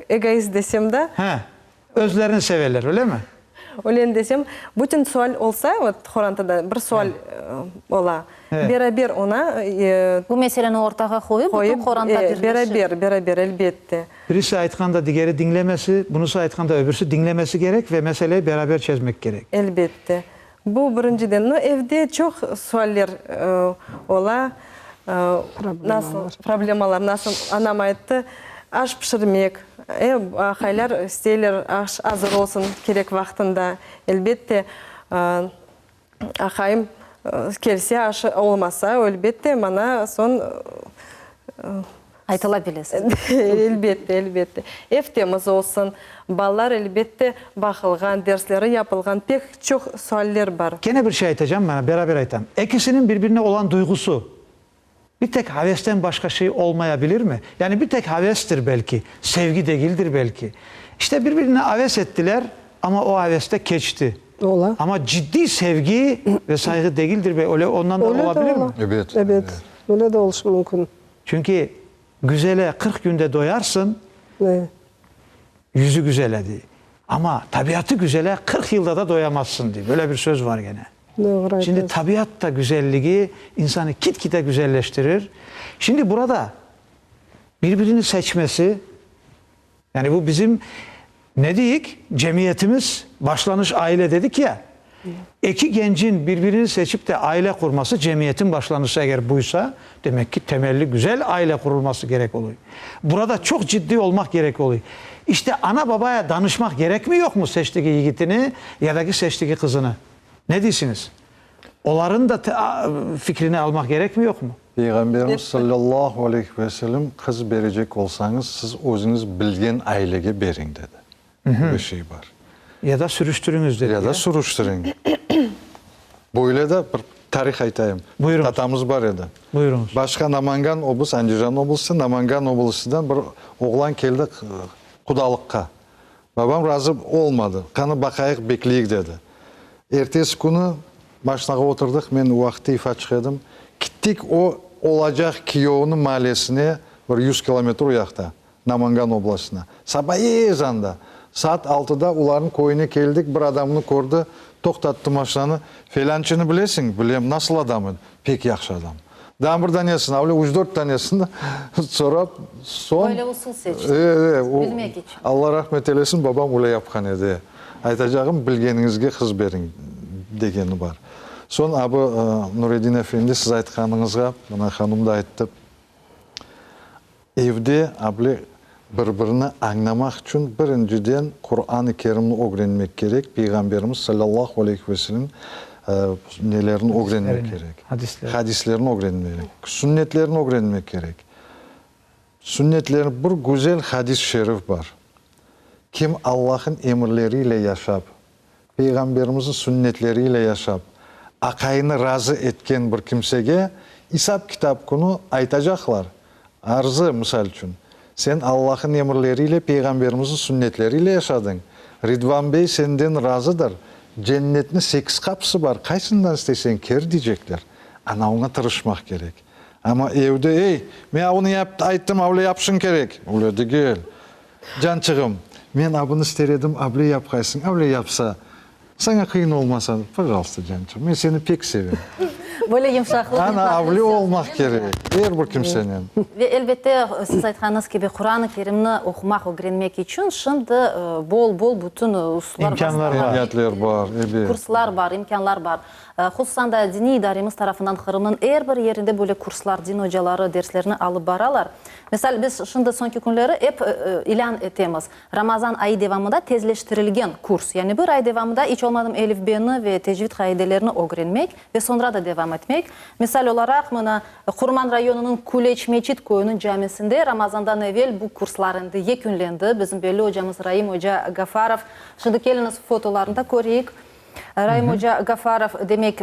egoist desem de. Özlerini severler öyle mi? Öyle desem, bütün sual olsa, Kur'an'da bir sual ola. Beraber ona bu meseleni ortaga koyup Kur'an'da beraber elbette. Birisi aytkanda digeri dinlemesi, bunusu aytkanda öbürsü dinlemesi gerek ve meseleyi beraber çözmek gerek. Elbette. Bu birinciden evde çok sualler ola. Problemalar nasıl anam ayıttı. Aş pişirmek, haylar isteyler aş hazır olsun gerek vaktinde. Elbette ahayım kelse aş olmasa elbette bana son aytılabilirsin. Elbette. Ev temiz olsun, ballar elbette bakılgan, dersleri yapılgan pek çok sualler var. Gene bir şey aytacağım bana, beraber aytam. İkisinin birbirine olan duygusu bir tek havesten başka şey olmayabilir mi? Yani bir tek havestir belki, sevgi değildir belki. İşte birbirine haves ettiler ama o haveste keçti. Ola. Ama ciddi sevgi ve saygı değildir be. Öyle ondan da Öyle de olabilir mi? ola. Evet. Evet. Öyle de oluşu mümkün. Çünkü güzele 40 günde doyarsın, Evet. yüzü güzele diye. Ama tabiatı güzele 40 yılda da doyamazsın diye. Böyle bir söz var gene. Doğru. Şimdi tabiat da güzelliği insanı gitgide güzelleştirir. Şimdi burada birbirini seçmesi, yani bu bizim ne diyik? Cemiyetimiz, başlanış aile dedik ya. İki gencin birbirini seçip de aile kurması cemiyetin başlanışı eğer buysa demek ki temelli güzel aile kurulması gerek oluyor. Burada çok ciddi olmak gerek oluyor. İşte ana babaya danışmak gerekmiyor mu seçtiği yiğitini ya da ki seçtiği kızını? Ne diyorsunuz? Onların da fikrini almak gerekmiyor mu? Peygamberimiz sallallahu aleyhi ve sellem kız verecek olsanız siz özünüz bilgen ailege verin dedi. Bir şey var. Ya da sürüştürünüz dedi. Ya da sürüştürün. Böyle de bir tarih aytayım. Buyurun. Tatamız var edi. Buyurunuz. Başka Namangan oblusu, Andijan oblusu, Namangan oblusundan bir oğlan geldi kudalıkka. Babam razı olmadı. Kanı bakayık bekleyik dedi. Ertesi günü maşinaga oturduk. Ben o vakti ifa çıkıyordum. Gittik o olacak kiyovunun mahallesine bir 100 kilometre uyakta. Namangan oblasına. Sabah ezanda. Saat 6'da uların koyuna geldik. Bir adamını gördü. Toktattı maşinanı. Felançını bilesin. Bilem nasıl adamı? Pek yaxşı adam. Daha bir tanesini, öyle 3-4 tanesini sonra son... Öyle usul seçti. Bilmek için. Allah rahmet eylesin, babam öyle yapkan edi. Aytacağım, bilgeningizge kız verin degeni var. Son abi Nureddin Efendi siz aytkanыңызға, bana hanım da aytты. Evde abi birbirini anlamak için birinciden Kur'an-ı Kerim'i öğrenmek gerek. Peygamberimiz sallallahu aleyhi ve sellem nelerini öğrenmek gerek. Hadislerini öğrenmek gerek. Sünnetlerini öğrenmek gerek. Sünnetlerin bir güzel hadis-i şerif var. Kim Allah'ın emirleriyle yaşap, Peygamberimizin sünnetleriyle yaşap, akayını razı etken bir kimsege İsap kitap konu aytacaklar. Arzı misal için. Sen Allah'ın emirleriyle, Peygamberimizin sünnetleriyle yaşadın. Ridvan Bey senden razıdır. Cennetin 8 kapısı var. Kaysından istesen ker diyecekler. Ana ona tırışmak gerek. Ama evde ben onu ayttım, öyle yapsın gerek. Öyle değil. Cançığım, ben abını istedim, öyle yapkaysın, öyle yapsa. Sana kıyın olmasa, pıralsı cançığım. Ben seni pek seviyorum. Böyle yumuşaklık. Ana avli olmak gerek. Her bir kimsenin. Ve elbette siz aytkanınız gibi Kur'an-ı Kerim'ni okumak, öğrenmek için şimdi bol bütün usullar İmkanlar var. Niyetler var. Kurslar var, imkanlar var. Hususan da dini idaremiz tarafından Kırım'ın her bir yerinde böyle kurslar, din hocaları derslerini alıp baralar. Mesela biz şimdi sonki günleri hep ilan etemiz. Ramazan ayı devamında tezleştirilgen kurs. Yani bir ay devamında hiç olmadım elif beni ve tecvid kaidelerini öğrenmek ve sonra da devam etmek. Misal olarak bana Kurman rayonunun Kuleç Meçit Koyu'nun camisinde Ramazan'dan evvel bu kurslarında yekünlendi. Bizim belli hocamız Rahim Hoca Gafarov. Şimdi geliniz fotolarında göreyik. Rahim Hoca Gafarov demek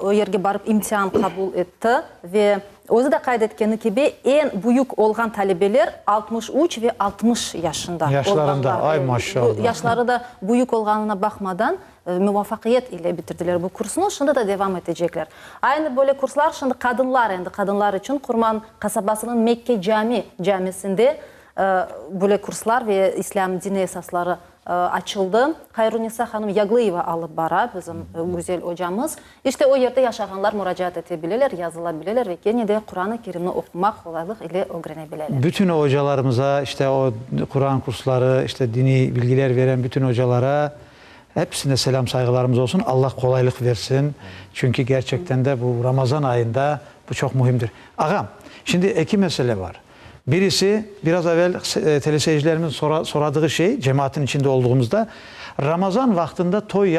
o yerge barıp imtihan kabul etti ve özü de kaydetkeni gibi en büyük olgan talebeler 63 ve 60 yaşında. Yaşlarında, ay maşallah. Yaşları da büyük olganına bakmadan muvaffakiyet ile bitirdiler bu kursunu. Şimdi de devam edecekler. Aynı böyle kurslar şimdi kadınlar için Kurman kasabasının Mekke camisinde böyle kurslar ve İslam dini esasları açıldı. Hayrunisa Hanım Yaglıyeva alıp bara bizim güzel hocamız. İşte o yerde yaşayanlar müracaat edebilirler, yazılabilirler ve gene de Kur'an-ı Kerim'i okumak kolaylık ile öğrenebilirler. Bütün o hocalarımıza, işte o Kur'an kursları, işte dini bilgiler veren bütün hocalara hepsine selam saygılarımız olsun. Allah kolaylık versin. Çünkü gerçekten de bu Ramazan ayında bu çok mühimdir. Ağam, şimdi iki mesele var. Birisi biraz evvel teleseyircilerimin soradığı şey, cemaatin içinde olduğumuzda Ramazan vaktinde toy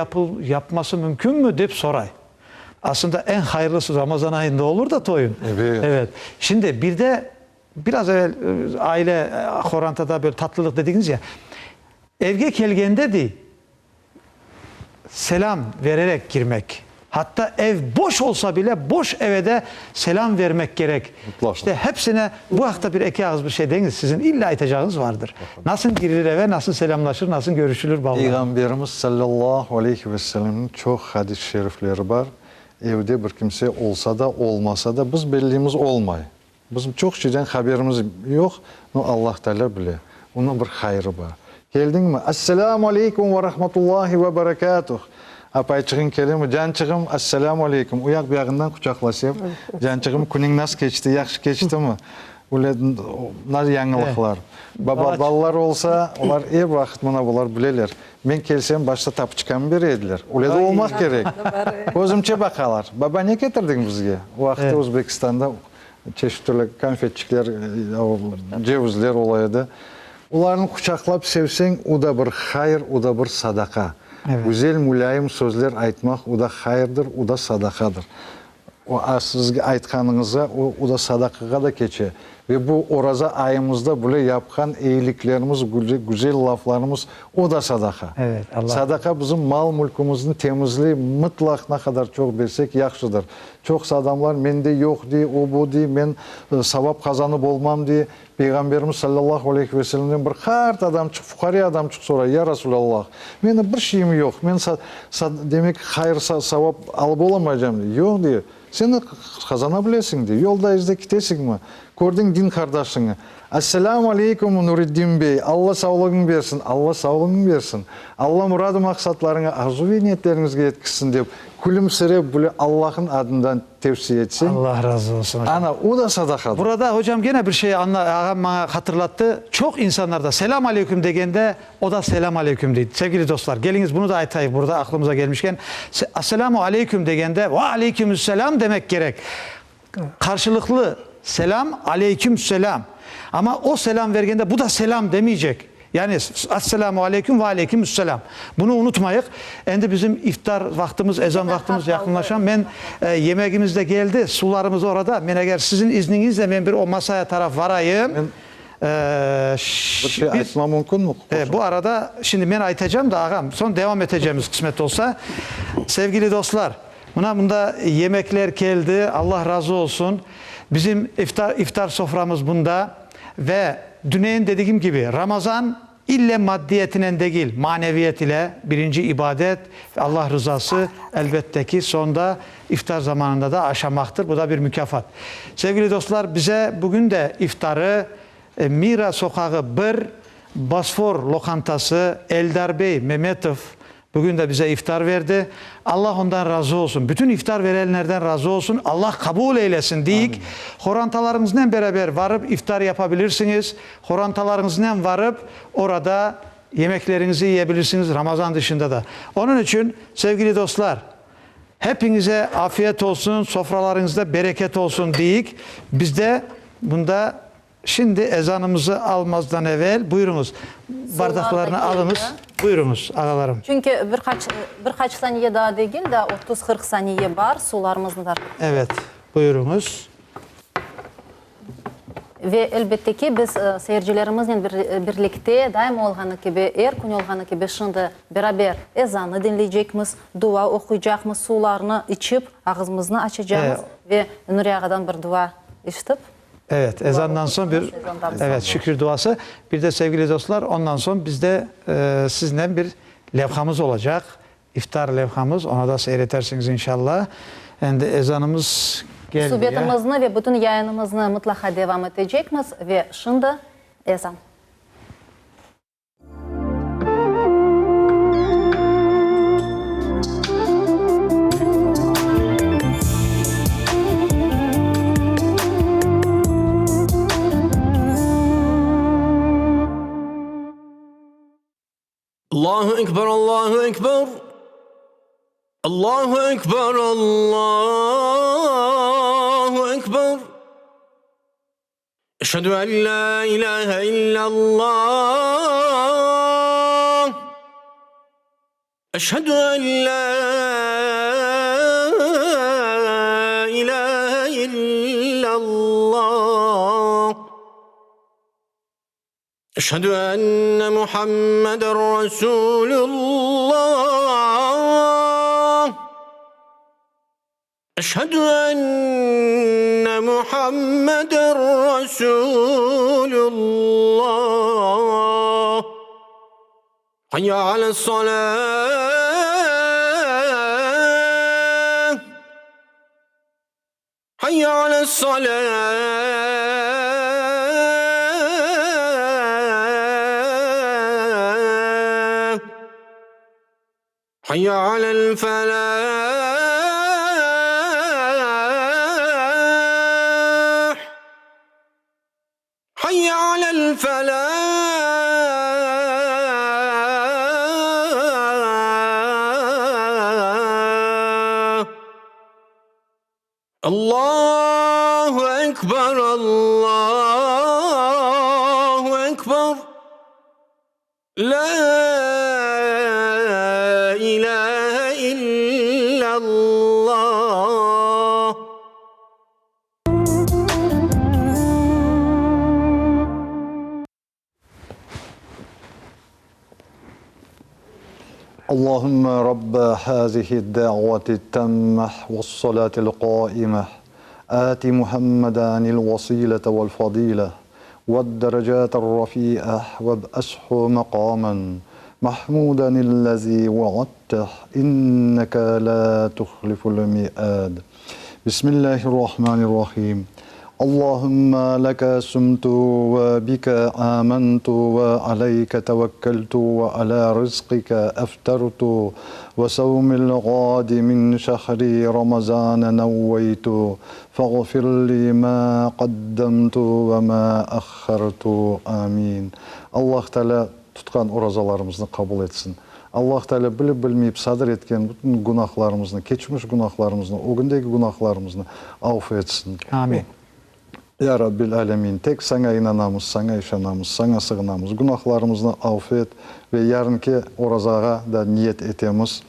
yapması mümkün mü deyip soray. Aslında en hayırlısı Ramazan ayında olur da toyun. Evet. Şimdi bir de biraz evvel aile horantada böyle tatlılık dediniz ya. Evge kelgende değil. Selam vererek girmek Hatta ev boş olsa bile boş eve de selam vermek gerek. Mutlaka. İşte hepsine bu hafta bir iki ağız bir şey deyin, sizin illa aytacağınız vardır. Nasıl girilir eve, nasıl selamlaşır, nasıl görüşülür vallahi. Peygamberimiz sallallahu aleyhi ve sellem'in çok hadis-i şerifleri var. Evde bir kimse olsa da olmasa da biz belliğimiz olmay. Bizim çok şeyden haberimiz yok. Allah Teala bile. Onun bir hayrı var. Geldin mi? Esselamu aleyküm ve rahmetullahi ve berekatuh. Apayçığın kelime, cançığım, esselamu aleyküm. Uyak bir yağından kucaklaşıp, cançığım kuning nasıl geçti, yaxşı geçti mi? Bunlar yanılıklar. Balalar olsa, onlar ev vakit buna bular bileler. Ben kelsem başta tapçıkan biri ediler. Öyle de olmak gerek. Gözümçe bakalar. Baba ne getirdin bizge? O vakitte Özbekistan'da çeşitli konfetçikler, cevizler olaydı. Onların kucaklap sevsen, o da bir hayır, o da bir sadaka. Evet. Güzel, mülayim sözler aytmak, o da hayırdır, o da sadakadır. O sizge aytkanınıza, o da sadakaga da geçe. Ve bu oraza ayımızda böyle yapkan iyiliklerimiz, güzel laflarımız, o da sadaka. Evet, Allah. Sadaka bizim mal mülkümüzün temizliği mutlak ne kadar çok versek yaxşıdır. Çok adamlar mende yok diye, o bu diye, ben savap kazanıp olmam diye. Peygamberimiz sallallahu aleyhi ve sellem'den bir kart adam çık, fukari adam çık sonra, ya Resulallah, benim bir şeyim yok, ben demek hayır savap alıp olamayacağım diye. Yok diye. Sen de kazanabilirsin diye. Yolda izle gitesin mi? Gördün din kardeşini. Esselamu aleyküm Nureddin Bey. Allah sağlığını versin. Allah sağlığını versin. Allah muradı maksatlarını, arzu ve niyetlerinizge yetkizsin deyip gülümsere böyle Allah'ın adından tavsiye etsin. Allah razı olsun hocam. Ana o da sadakadır. Burada hocam gene bir şey ağam bana hatırlattı. Çok insanlar da selam aleyküm degende o da selam aleyküm deydi. Sevgili dostlar geliniz bunu da aytayım burada aklımıza gelmişken. Esselamu aleyküm degende ve aleykümselam demek gerek. Karşılıklı selam aleyküm selam. Ama o selam vergende bu da selam demeyecek. Yani esselamu aleyküm ve aleykümselam. Bunu unutmayık. Şimdi bizim iftar vaktimiz, ezan vaktimiz yakınlaşan. Ben yemeğimiz de geldi. Sularımız orada. Ben eğer sizin izninizle ben bir o masaya taraf varayım. Bir şey aytma mümkün mü? Bu arada şimdi ben aytacağım da ağam son devam edeceğimiz kısmet olsa. Sevgili dostlar, bunda yemekler geldi. Allah razı olsun. Bizim iftar soframız bunda ve Düneyin dediğim gibi Ramazan ille maddiyetinen değil maneviyet ile birinci ibadet ve Allah rızası elbette ki sonda iftar zamanında da aşamaktır. Bu da bir mükafat. Sevgili dostlar bize bugün de iftarı Mira Sokağı 1 Bosfor Lokantası Eldar Bey Mehmetov bugün de bize iftar verdi. Allah ondan razı olsun. Bütün iftar verenlerden razı olsun. Allah kabul eylesin deyik. Horantalarınızla beraber varıp iftar yapabilirsiniz. Horantalarınızla varıp orada yemeklerinizi yiyebilirsiniz Ramazan dışında da. Onun için sevgili dostlar hepinize afiyet olsun, sofralarınızda bereket olsun deyik. Biz de bunda şimdi ezanımızı almazdan evvel buyurunuz. Bardaklarını alınız. Buyurunuz ağalarım. Çünkü birkaç saniye daha değil de 30-40 saniye var sularımızın da. Evet buyurunuz. Ve elbette ki biz seyircilerimizle birlikte daim olğanı gibi, er gün olğanı gibi şimdi beraber ezanı dinleyeceğimiz, dua okuyacağımız, sularını içip ağzımızı açacağımız ve Nuriye Ağa'dan bir dua işitip. Evet, ezandan sonra bir şükür duası. Bir de sevgili dostlar ondan sonra bizde sizinle bir levhamız olacak. İftar levhamız. Ona da seyredersiniz inşallah. Yani ezanımız geldi. Sohbetimizni ve bütün yayınımızı mutlaka devam edeceğiz ve şimdi ezan. Allahu Ekber, Allahu Ekber. Allahu Ekber, Allahu Ekber. Eşhedü en la ilahe illallah. Eşhedü en la ilahe illallah. Eşhedü enne Muhammeden Resulullah. أشهد أن محمد رسول الله حي على الصلاة حي على الصلاة حي على الفلاح حي على الفلاح الله أكبر الله أكبر لا إله إلا الله اللهم رب هذه الدعوة التامة والصلاة القائمة آت محمدا الوسيلة والفضيلة والدرجات الرفيعة وابعثه مقاما محمودا الذي وعدته إنك لا تخلف الميعاد. بسم الله الرحمن الرحيم. اللهم لك سمت وبك آمنت وعليك توكلت وعلى رزقك أفطرت وصوم الغد من شهر رمضان نويت فاغفر لي ما قدمت وما أخرت آمين. Allah Teala tutkan orazalarımızı kabul etsin. Allah Teala bilip bilmeyip sadır etken bütün günahlarımızı, geçmiş günahlarımızı, o gündeki günahlarımızı affetsin. Amin. Ya Rabbil Alemin, tek sana inanamız, sana işanamız, sana sığınamız, günahlarımızı affet ve yarınki orazağa da niyet etemiz.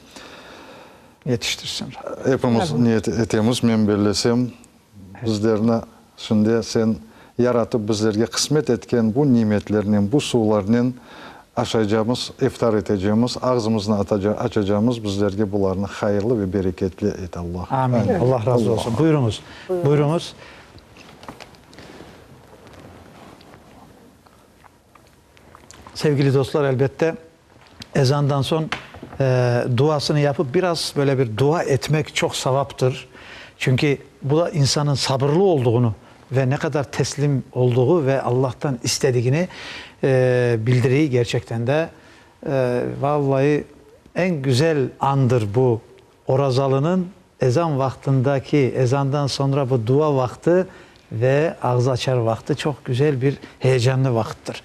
Yetiştirsin. Hepimiz niyet etemiz, men birlesem, bizlerine şimdi sen yaratıp bizlerge kısmet etken bu nimetlerinin, bu sularının aşacağımız, iftar edeceğimiz, ağzımızını açacağımız bizlerge bularını hayırlı ve bereketli et Allah. Amin. Allah razı olsun. Buyurunuz. Buyurunuz. Sevgili dostlar, elbette ezandan son duasını yapıp biraz böyle bir dua etmek çok sevaptır. Çünkü bu da insanın sabırlı olduğunu ve ne kadar teslim olduğu ve Allah'tan istediğini bildiriyor gerçekten de. Vallahi en güzel andır bu. Orazalı'nın ezan vaktindeki, ezandan sonra bu dua vakti ve ağzı açar vakti çok güzel bir heyecanlı vakittir.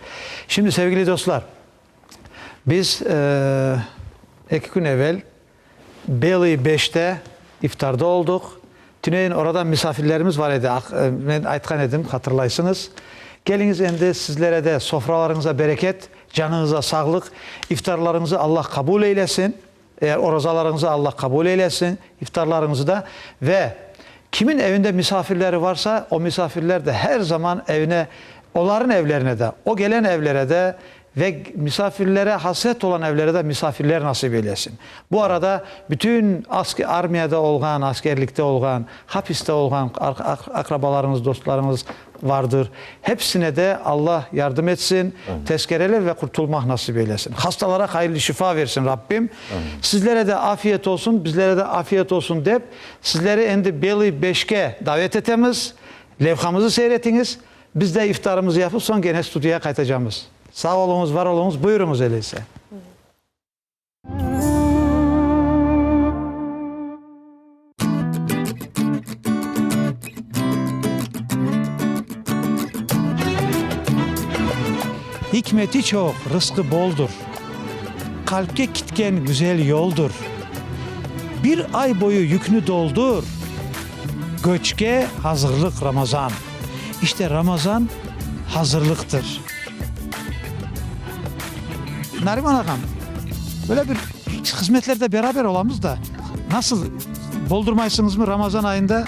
Şimdi sevgili dostlar, biz 2 gün evvel Beli 5'te iftarda olduk. Tüneyin oradan misafirlerimiz var idi. Ben aytkan edim, hatırlaysınız. Geliniz endi sizlere de sofralarınıza bereket, canınıza sağlık, iftarlarınızı Allah kabul eylesin. Eğer orazalarınızı Allah kabul eylesin, iftarlarınızı da ve kimin evinde misafirleri varsa o misafirler de her zaman evine, onların evlerine de, o gelen evlere de ve misafirlere hasret olan evlere de misafirler nasip eylesin. Bu arada bütün armiyada olan, askerlikte olan, hapiste olan akrabalarımız, dostlarımız vardır. Hepsine de Allah yardım etsin, tezkereler ve kurtulmak nasip eylesin. Hastalara hayırlı şifa versin Rabbim. Sizlere de afiyet olsun, bizlere de afiyet olsun deyip sizleri endi Beli 5'e davet etemiz. Levhamızı seyretiniz. Biz de iftarımızı yapıp son gene stüdyoya kaytacağımız. Sağ olunuz, var olunuz. Buyurunuz öyleyse. Hikmeti çok, rızkı boldur. Kalpke gitken güzel yoldur. Bir ay boyu yükünü doldur. Göçke hazırlık Ramazan. İşte Ramazan hazırlıktır. Nariman ağam, böyle bir hizmetlerde beraber olamız da nasıl boldurmaysınız mı Ramazan ayında?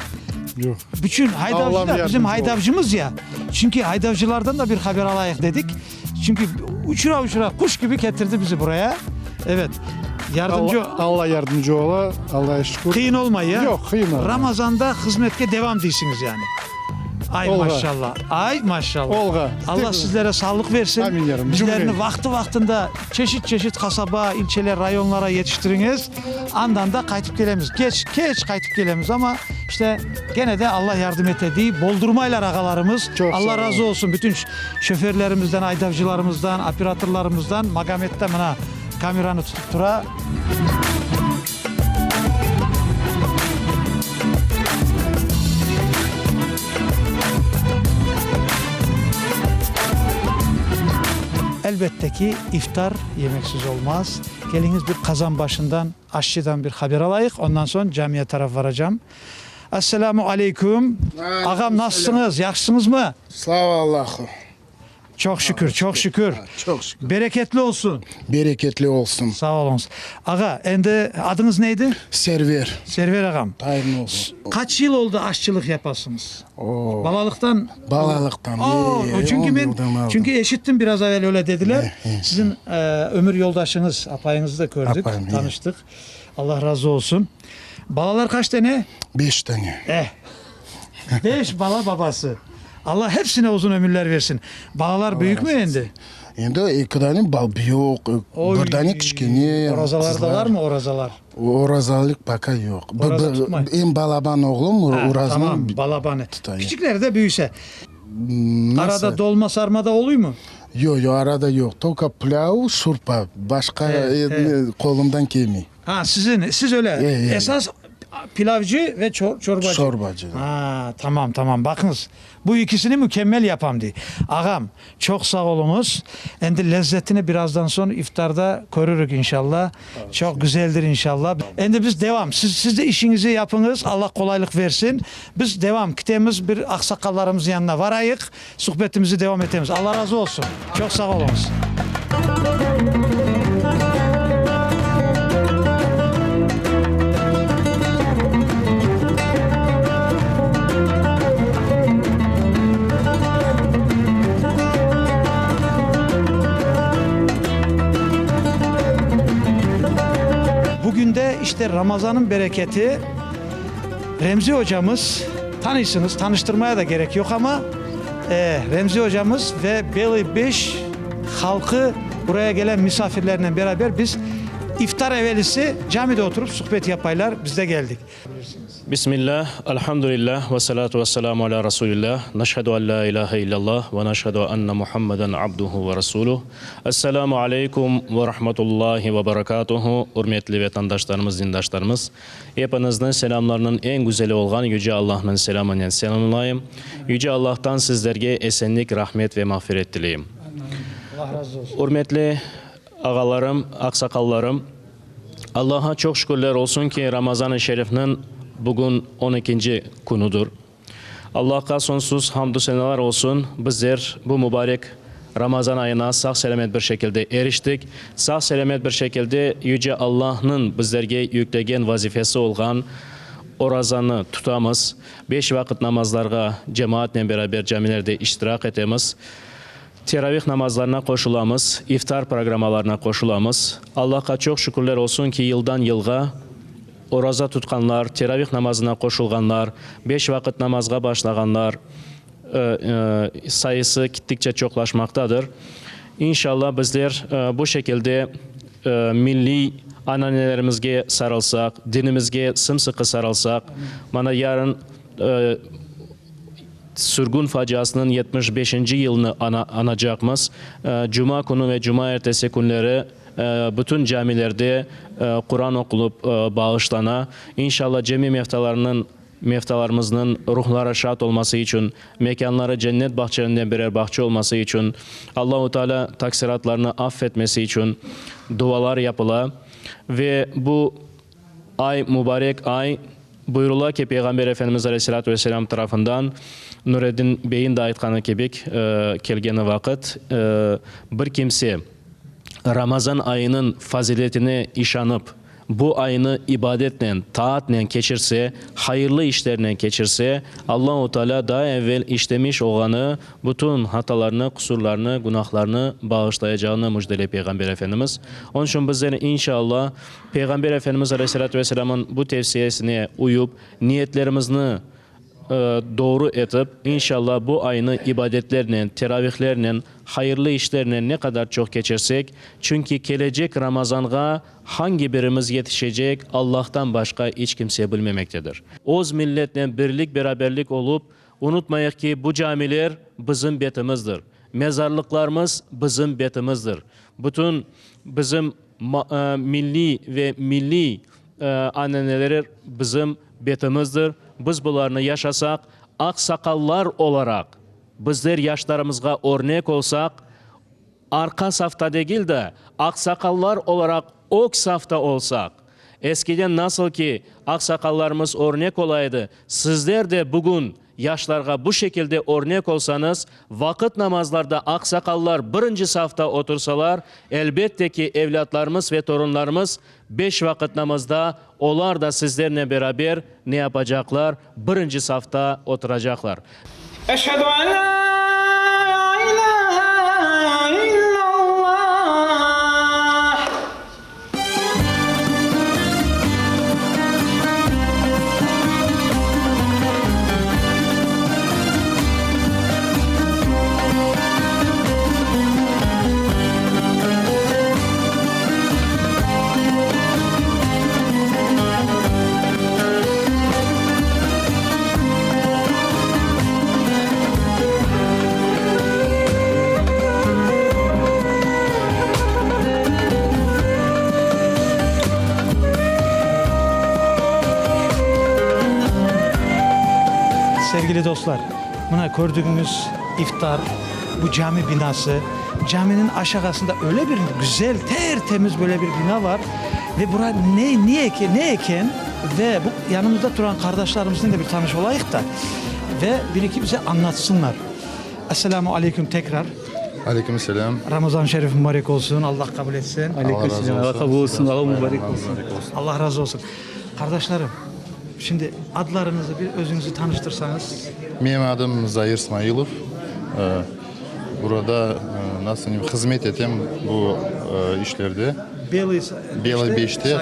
Yok. Bütün haydavcılar bizim haydavcımız ya. Çünkü haydavcılardan da bir haber alayık dedik. Çünkü uçura uçura kuş gibi getirdi bizi buraya. Evet. Yardımcı Allah yardımcı ola. Allah'a şükür. kıyın olmayı ya. Yok, kıyın olma. Ramazanda hizmetke devam değilsiniz yani. Ay Olga. maşallah. Ay maşallah. Olga. Allah sizlere sağlık versin. Amin yarım. Bizlerini Cümle. vaktinde çeşit kasaba, ilçeler, rayonlara yetiştiriniz. Andan da kaytıp gelemiz. Geç kaytıp gelemiz ama işte gene de Allah yardım ettiği boldurmayla ağalarımız. Çok Allah sağ razı olun. olsun. Bütün şoförlerimizden, aydavcılarımızdan, operatörlerimizden, magamette bana kameranı tutup dura. Elbette ki iftar yemeksiz olmaz. Geliniz bir kazan başından, aşçıdan bir haber alayık. Ondan sonra camiye taraf varacağım. Esselamu aleyküm. Ağam nasılsınız? Yaxşısınız mı? Sağ ol Allah'ım. Çok şükür, çok şükür. Çok şükür. Bereketli olsun. Bereketli olsun. Sağ olun. Ağa, endi adınız neydi? Server. Server ağam. Hayırlı olsun. Kaç yıl oldu aşçılık yapasınız? Oo. Balalıktan. Balalıktan. Çünkü eşittim biraz evvel öyle dediler. Sizin ömür yoldaşınız, apayınızı da gördük, Apayım, tanıştık. Allah razı olsun. Balalar kaç tane? 5 tane. 5 bala babası. Allah hepsine uzun ömürler versin. Balalar büyük mü endi? Endi 2 tane bal yok. Bir tane kichkine. Orazalarda var mı orazalar? Orazalık baka yok. Oraza tutmay. En balaban oğlum Uraz'ın. Tamam, balabanı. tutayım. Küçükleri de büyüse. Nasıl? Arada dolma sarmada oluyor mu? Yok arada yok. Toka pilav, şurpa. Başka kolumdan kemi. Ha siz öyle. Esas pilavcı ve çorbacı. Çorbacı. Ha tamam. Bakınız bu ikisini mükemmel yapam diye. Ağam çok sağ olunuz. Endi lezzetini birazdan sonra iftarda görürük inşallah. Çok güzeldir inşallah. Endi biz devam. Siz de işinizi yapınız. Allah kolaylık versin. Biz devam. Kitemiz bir aksakallarımızın yanına varayık. Sohbetimizi devam edemiz. Allah razı olsun. Çok sağ olunuz. Bugün de işte Ramazan'ın bereketi Remzi hocamız tanıyorsunuz, tanıştırmaya da gerek yok ama Remzi hocamız ve Beli 5 halkı buraya gelen misafirlerle beraber biz iftar evvelisi camide oturup sohbet yapaylar biz de geldik. Bismillah, elhamdülillah ve salatu ve selamu ala Resulillah. Neşhedü en la ilahe illallah ve neşhedü enne Muhammeden abduhu ve resuluh. Esselamu aleyküm ve rahmetullahi ve berekatuhu. Hürmetli vatandaşlarımız, dindaşlarımız. Hepinizin selamlarının en güzeli olan Yüce Allah'ın selamını selamlayayım. Yüce Allah'tan sizlerge esenlik, rahmet ve mağfiret dileyim. Allah razı olsun. Hürmetli ağalarım, aksakallarım, Allah'a çok şükürler olsun ki Ramazan-ı Şerif'nin bugün 12. kunudur. Allah'a sonsuz hamdü senalar olsun. Bizler bu mübarek Ramazan ayına sağ selamet bir şekilde eriştik. Sağ selamet bir şekilde Yüce Allah'ın bizlerge yüklegen vazifesi olan orazanı tutamız. 5 vakit namazlarga cemaatle beraber camilerde iştirak etemiz. Teravih namazlarına koşulamız, iftar programalarına koşulamız. Allah'a çok şükürler olsun ki yıldan yılga oraza tutkanlar, teravih namazına koşulganlar, 5 vakit namazga başlaganlar sayısı gittikçe çoklaşmaktadır. İnşallah bizler bu şekilde milli ananelerimizge sarılsak, dinimizge sımsıkı sarılsak, mana yarın sürgün faciasının 75. yılını anacağımız Cuma günü ve Cuma ertesi günleri bütün camilerde Kur'an okulup bağışlana. İnşallah cemi meftalarımızın ruhlara şad olması için, mekanları cennet bahçelerinden birer bahçe olması için, Allah-u Teala taksiratlarını affetmesi için dualar yapıla ve bu ay, mübarek ay buyurula ki Peygamber Efendimiz Aleyhisselatü Vesselam tarafından Nureddin Bey'in de aytkanı kebek kelgeni vakit bir kimse Ramazan ayının faziletine işanıp bu ayını ibadetle, taatle geçirse, hayırlı işlerle geçirse, Allah-u Teala daha evvel işlemiş olanı, bütün hatalarını, kusurlarını, günahlarını bağışlayacağını müjdeli Peygamber Efendimiz. Onun için bizler inşallah Peygamber Efendimiz Aleyhisselatü Vesselam'ın bu tavsiyesine uyup, niyetlerimizi doğru etip inşallah bu ayını ibadetlerle, teravihlerle, hayırlı işlerle ne kadar çok geçirsek, çünkü gelecek Ramazan'a hangi birimiz yetişecek Allah'tan başka hiç kimse bilmemektedir. Oz milletle birlik beraberlik olup unutmayın ki bu camiler bizim betimizdir. Mezarlıklarımız bizim betimizdir. Bütün bizim milli ve milli anneneler bizim betimizdir. Biz bunlarını yaşasak, aksakallar olarak bizler yaşlarımızga örnek olsak, arka safta değil de aksakallar olarak ok safta olsak, eskiden nasıl ki aksakallarımız örnek olaydı, sizler de bugün yaşlarga bu şekilde örnek olsanız, vakit namazlarda aksakallar birinci safta otursalar, elbette ki evlatlarımız ve torunlarımız 5 vakit namazda onlar da sizlerle beraber ne yapacaklar? Birinci safta oturacaklar. Eşhedü en la ilahe illallah. Sevgili dostlar, buna gördüğünüz iftar, bu cami binası, caminin aşağısında öyle bir güzel, tertemiz böyle bir bina var. Ve bura ne eken ve bu yanımızda duran kardeşlerimizle de bir tanış olayık da ve bir iki bize anlatsınlar. Esselamu Aleyküm tekrar. Aleykümselam. Ramazan Şerif mübarek olsun, Allah kabul etsin. Aleykümselam. Allah kabul olsun, Allah mübarek olsun. Allah razı olsun. Kardeşlerim, şimdi adlarınızı bir özünüzü tanıştırsanız. Benim adım Zahir İsmailov. Burada nasıl diyeyim, hizmet ettim bu işlerde. Beli Beş'te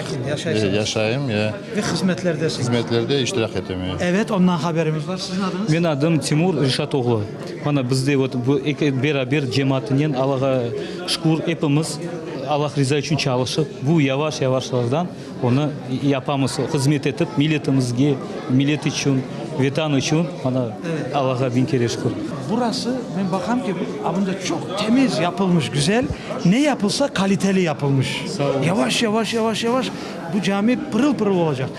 yaşayayım ya. Ve hizmetlerdesiniz. Hizmetlerde iştirak ettim. Evet, ondan haberimiz var. Sizin adınız? Benim adım Timur Rişatoğlu. Bana bizde bu beraber cemaatinin Allah'a şükür hepimiz Allah rıza için çalışıp bu yavaş yavaşlardan onu yapamız, hizmet edip milletimizge, millet için, vatan için bana Allah'a bin kere şükür. Burası ben bakam ki abunda çok temiz yapılmış, güzel. Ne yapılsa kaliteli yapılmış. Yavaş yavaş bu cami pırıl pırıl olacak.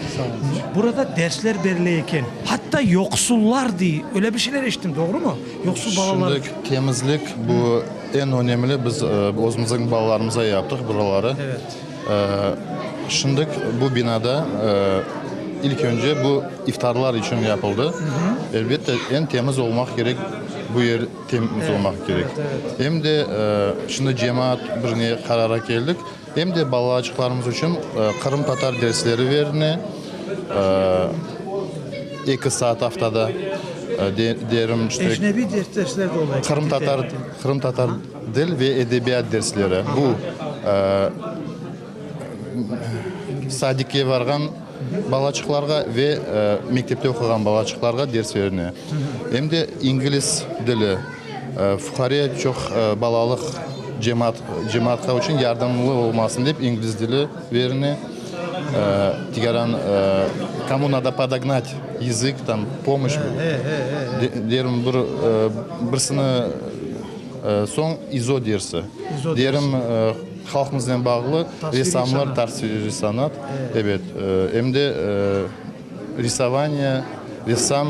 Burada dersler verilirken hatta yoksullar diye öyle bir şeyler içtim, doğru mu? Yoksul balalar. Şimdi temizlik bu en önemli. Biz özümüzün balalarımıza yaptık buraları. Evet. Şimdi bu binada ilk önce bu iftarlar için yapıldı. Elbette en temiz olmak gerek. Bu yer temiz olmak gerek. Hem de şimdi cemaat birine karara geldik. Hem de balacıklarımız için Kırım Tatar dersleri verini 2 saat haftada derim işte. Ecnebi dersler de oluyor. Kırım Tatar dil ve edebiyat dersleri. Bu sadikeye vargan balacıklarga ve mektepte okuyan balacıklarga ders verini. Hem de İngiliz dili. Fukaraya çok balalık cemaatga için yardımlı olmasın deyip İngiliz dili verini. Tigaran кому надо подогнать языk там помощь derim birisini son izo dersi. Derim halkımızla bağlı ressamlar tasviri sanat. Evet. Hem de рисование, ressam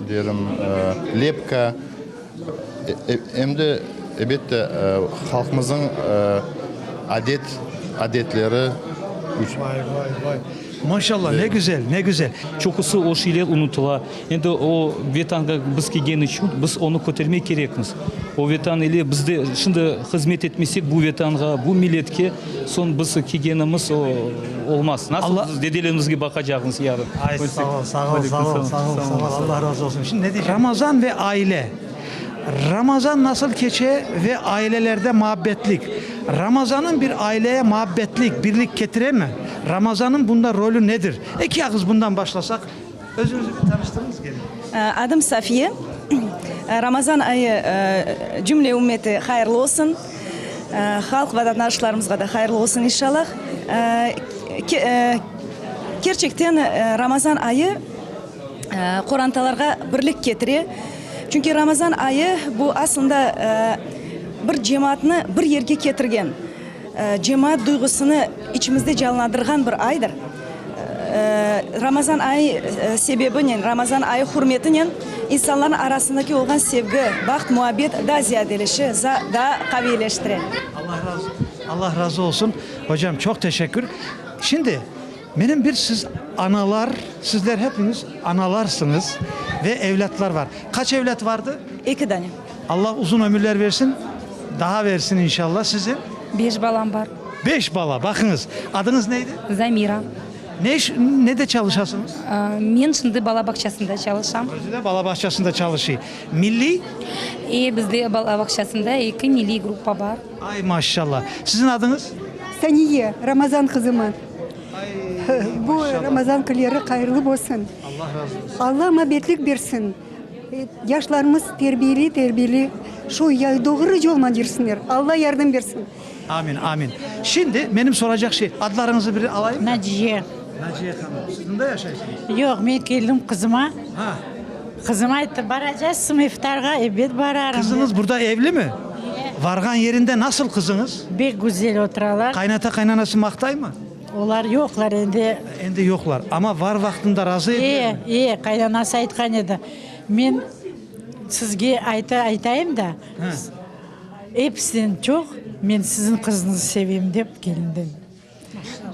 derim lepka. Hem de elbette halkımızın adetleri. Vay. Maşallah ne güzel, ne güzel. Çokusu o şeyler unutula. Endi o vatanga biz kelgen üçün biz onu ko'tarmay kerakmiz. O vatan ile bizde şimdi hizmet etmesek bu vatanga, bu milletke son biz kelgenimiz o olmaz. Nasıl biz dedelerimizge bakacağız yarın? Ay sağ ol, sağ ol, sağ ol, sağ ol, sağ ol. Allah razı olsun. Şimdi ne diyeceğim? Ramazan ve aile. Ramazan nasıl keçe ve ailelerde muhabbetlik. Ramazanın bir aileye muhabbetlik, birlik getire mi? Ramazanın bunda rolü nedir? İki ağız bundan başlasak. Özünüzü bir tanıştırınız gelin. Adım Safiye. Ramazan ayı cümle ümmeti hayırlı olsun. Halk vatandaşlarımızga da hayırlı olsun inşallah. Gerçekten Ramazan ayı Kur'antalarga birlik getire. Çünkü Ramazan ayı bu aslında bir cemaatini bir yerge getirgen, cemaat duygusunu içimizde canlandırgan bir aydır. Ramazan ayı sebebinin, Ramazan ayı hürmetinin insanların arasındaki olan sevgi, baxt, muhabbet daha ziyadeleşi, daha kaviyeleştirir. Allah razı olsun. Hocam çok teşekkür. Şimdi benim bir siz analar, sizler hepiniz analarsınız ve evlatlar var. Kaç evlat vardı? 2 tane. Allah uzun ömürler versin. Daha versin inşallah sizin. 5 balam var. 5 bala. Bakınız. Adınız neydi? Zamira. Ne de çalışasınız? Men şimdi bala bakçasında çalışam. Özü de bala bahçesinde çalışıyor. Milli? Bizde bala bakçasında 2 milli grupa var. Ay maşallah. Sizin adınız? Saniye, Ramazan kızımın. Bu Ramazan kılları hayırlı olsun. Allah razı olsun. Allah muhabbetlik versin. Yaşlarımız terbiyeli, şu doğru yolma girsinler. Allah yardım versin. Amin, amin. Şimdi benim soracak şey, adlarınızı bir alayım. Naciye. Naciye Hanım. Siz bunda yaşaysınız. Yok, ben geldim kızıma. Ha. Kızıma aytdı, baracağız iftarga, evet bararım. Kızınız burada evli mi? Vargan yerinde nasıl kızınız? Bek güzel oturalar. Kaynata kaynanası maktay mı? Onlar yoklar endi. Endi yoklar ama var vaktinde razı ediyor mu? İyi, kaynanası aytkan edi. Men sizge aytayım da. Hepsinden çok men sizin kızınızı seveyim dep gelindim.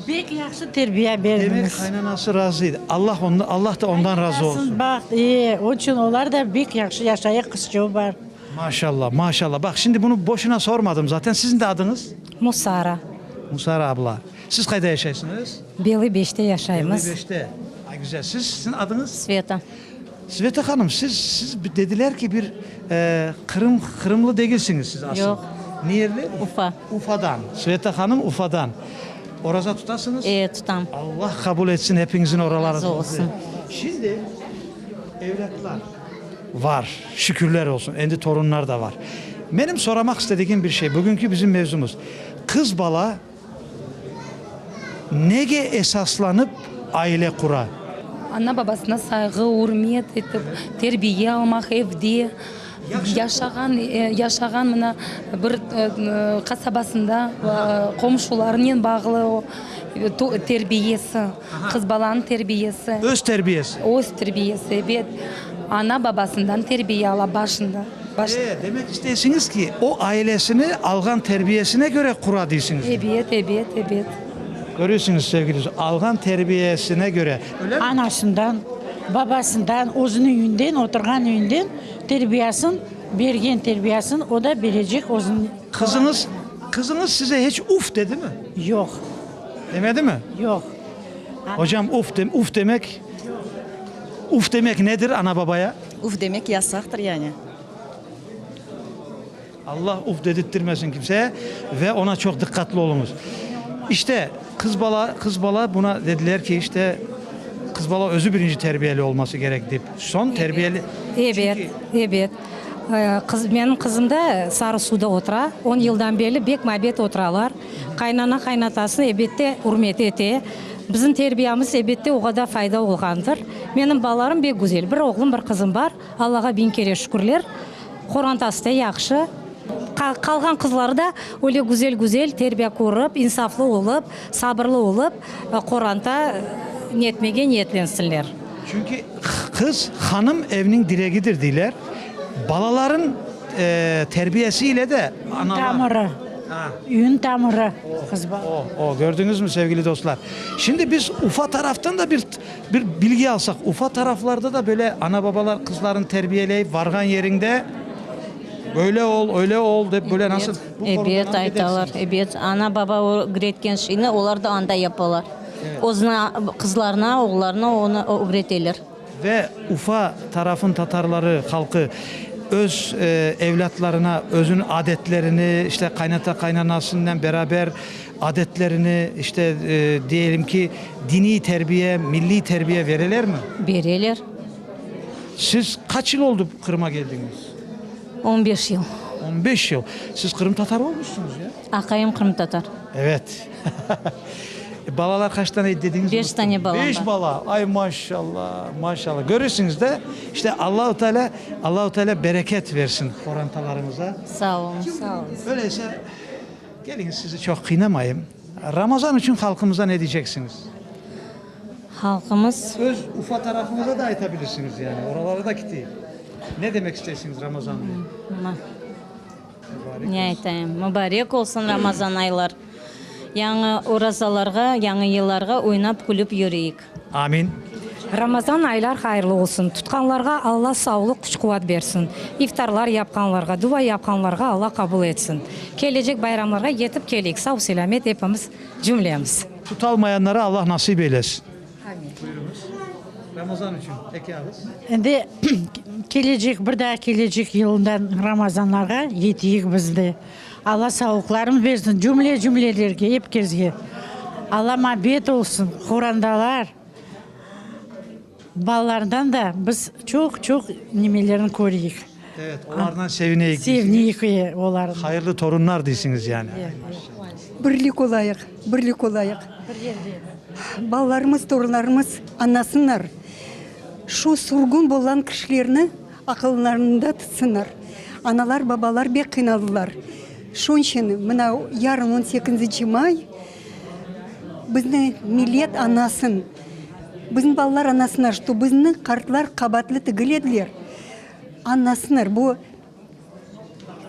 Bek yaxşı terbiye verdiniz. Demek kaynanası razıydı. Allah da ondan razı olsun. Bak, onun için onlar da bek yaxşı yaşaya kızcığı var. Maşallah, maşallah. Bak şimdi bunu boşuna sormadım zaten. Sizin de adınız? Musara. Musara abla. Siz kayda yaşaysınız? Beli 5'te yaşayımız. Beli 5'te. Ay güzel. Sizin adınız? Sveta. Sveta Hanım siz dediler ki bir Kırımlı değilsiniz siz aslında. Yok. Niyerli? Ufa. Ufa'dan. Sveta Hanım Ufa'dan. Oraza tutasınız? Tutam. Allah kabul etsin hepinizin oralarınızı. Razı olsun. Şimdi evlatlar var. Şükürler olsun. Endi torunlar da var. Benim soramak istediğim bir şey. Bugünkü bizim mevzumuz. Kız bala nege esaslanıp aile kura? Ana babasına saygı, hürmet etip terbiye almak evde. Yaşagan mına bir kasabasında komşularının bağlı o terbiyesi, kız balanın terbiyesi. Öz terbiyesi. Öz terbiyesi, evet. Ana babasından terbiye ala başında. Demek istersiniz ki o ailesini algan terbiyesine göre kura değilsiniz. Evet. Görüyorsunuz sevgili dostlar, algan terbiyesine göre. Öyle mi? Anasından, babasından, özünün yünden, oturgan yünden terbiyesini, bergen terbiyesini o da verecek özünün. Kızınız size hiç uf dedi mi? Yok. Demedi mi? Yok. Hocam uf demek nedir ana babaya? Uf demek yasaktır yani. Allah uf dedirttirmesin kimseye ve ona çok dikkatli olunuz. İşte kız bala buna dediler ki işte kız bala özü birinci terbiyeli olması gerekti. Son terbiyeli. Evet. Benim kızım da Sarısu'da otura. 10 yıldan beri bek muhabbet oturalar. Kaynatası elbette hürmet ete. Bizim terbiyemiz elbette o kadar fayda olgandır. Benim balalarım bek güzel. Bir oğlum, bir kızım var. Allah'a bin kere şükürler. Kur'antası da yaxşı. Kalgan kızları da öyle güzel terbiye kurup, insaflı olup, sabırlı olup, Kur'an'da niyetlensinler. Çünkü kız hanım evinin direğidir diler. Balaların terbiyesiyle de Tamırı. Ün tamırı kız bala. O gördünüz mü sevgili dostlar? Şimdi biz Ufa taraftan da bir bilgi alsak. Ufa taraflarda da böyle ana babalar kızların terbiyeleyip vargan yerinde böyle ol, öyle ol de böyle nasıl? Evet aytalar. Evet ana baba öğretken şeyini onlar da anda yaparlar. Ozuna kızlarına, oğullarına onu öğretirler. Ve Ufa tarafın Tatarları halkı öz evlatlarına özün adetlerini işte kaynata kaynanasından beraber adetlerini işte diyelim ki dini terbiye, milli terbiye verirler mi? Verirler. Siz kaç yıl oldu Kırım'a geldiniz? 15 yıl. 15 yıl. Siz Kırım Tatar olmuşsunuz ya. Akayım Kırım Tatar. Evet. Balalar kaç tane dediniz? 5 tane balam 5 var. bala. Ay maşallah, maşallah. Görürsünüz de işte Allahu Teala bereket versin korantalarımıza. Sağ olun, sağ olun. Öyleyse gelin sizi çok kıynamayayım. Ramazan için halkımıza ne diyeceksiniz? Halkımız Öz Ufa tarafımıza da aytabilirsiniz yani. Oralara da gitti. Ne demek istersiniz Ramazan diye? ne aytayım? Mübarek olsun Ramazan aylar. Yangi orazalarga, yangi yıllarga oynap kulüp yürüyük. Amin. Ramazan aylar hayırlı olsun. Tutkanlarga Allah sağlık, güç kuvvet versin. İftarlar yapkanlarga, dua yapkanlarga Allah kabul etsin. Gelecek bayramlarga yetip keleyik. Sağ selamet hepimiz cümlemiz. Tutalmayanlara Allah nasip eylesin. Amin. Buyurunuz. Ramazan için eki ağız. Endi bir daha gelecek yıldan Ramazanlarga yetiyik bizde. Allah sağlıklarını versin cümlelerge hep кезге. Allah mabet olsun. Kurandalar. Ballardan da biz çok nimelerini koruyuk. Evet, onlardan sevineyik. Sevineyik onlardan. Hayırlı torunlar değilsiniz yani. Бірлік олайық, бірлік олайық. Балаларымыз, torunlarımız anlasınlar. Şu surgun bolan kişilerini akıllarında tutsınlar. Analar, babalar bek kıynalılar. Şunun için, mına yarın 18 may bizni millet anasın. Bizim ballar anasınlar, что bizni kartlar kabatlı tıgılediler. Anlasınlar, bu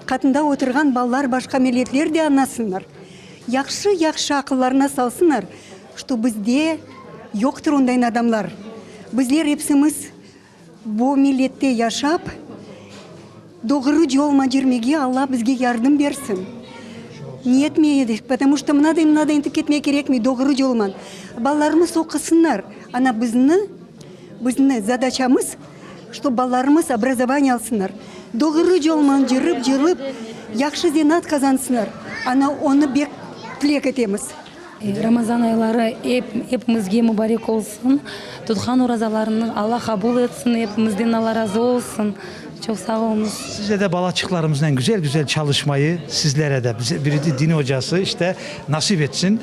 katında oturgan ballar başka milletler de anlasınlar. Yaxşı akıllarına salsınlar, что bizde yoktur ondayn adamlar. Bizler hepsimiz bu millette yaşap, doğru yolma jirmege Allah bizge yardım versin. Niyetmeydik, потому что mınadayın tüketmeye gerekmi, doğru yolman. Ballarımız okusunlar. Ana bizni задачамыз, что балlarımız образование alsınlar. Doğru yolman jirip, yaxşı zenat kazansınlar. Ana onu bek tilek etemiz. Ramazan ayları hepimizge mübarek olsun. Tutkan orazalarını Allah kabul etsin. Hepimizden Allah razı olsun. Çok sağ olun. Size de balaçıklarımızdan güzel çalışmayı sizlere de biri de din hocası işte nasip etsin.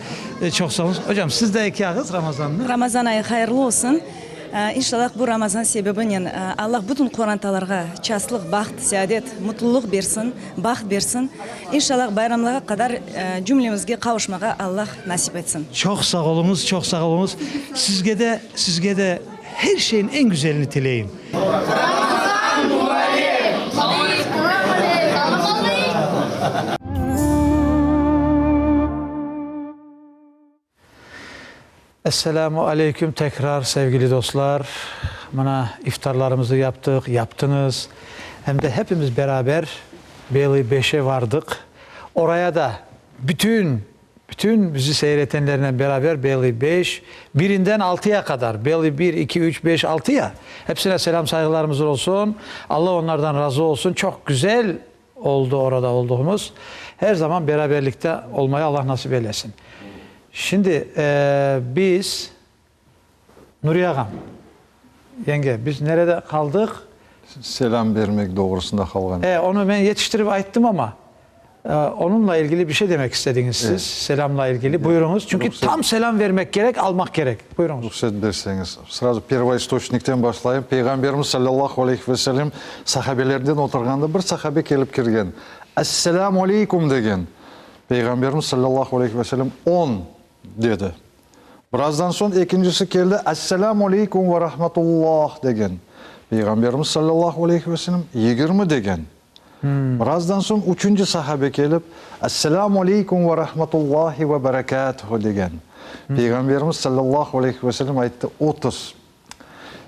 Çok sağ olun. Hocam siz de iki ağız Ramazan'lı. Ramazan ayı hayırlı olsun. İnşallah bu Ramazan sebebiyle Allah bütün Kur'antalarga çaslık, baht, saadet, mutluluk versin, baht versin. İnşallah bayramlara kadar cümlemizge kavuşmağa Allah nasip etsin. Çok sağ olunuz, çok sağ olunuz. Sizge de her şeyin en güzelini dileyim. Esselamu Aleyküm tekrar sevgili dostlar. Bana iftarlarımızı yaptınız. Hem de hepimiz beraber Beyli 5'e vardık. Oraya da bütün bizi seyretenlerle beraber Beyli 5, birinden 6'ya kadar. Beyli 1, 2, 3, 5, 6'ya. Hepsine selam saygılarımız olsun. Allah onlardan razı olsun. Çok güzel oldu orada olduğumuz. Her zaman beraberlikte olmayı Allah nasip eylesin. Şimdi biz Nuriye Ağam, yenge biz nerede kaldık? Selam vermek doğrusunda kalgan. Onu ben yetiştirip ayttım ama onunla ilgili bir şey demek istediniz siz. Evet. Selamla ilgili. Buyurunuz. Çünkü tam selam vermek gerek, almak gerek. Buyurunuz. Ruhsat verseniz. Sразу первоисточниктен başlayayım. Peygamberimiz sallallahu aleyhi ve sellem sahabelerden oturganda bir sahabe kelip kirgen. Esselamu aleykum degen. Peygamberimiz sallallahu aleyhi ve sellem 10 dedi. Birazdan sonra ikincisi geldi. Esselamu aleykum ve rahmetullah degen. Peygamberimiz sallallahu aleyhi ve sellem 20 degen. Birazdan so'ng 3-chi sahabe kelib, "Assalomu alaykum va rahmatullohi va barakatuh" degan. Peygamberimiz sallallohu alayhi va sallam aytdi 30.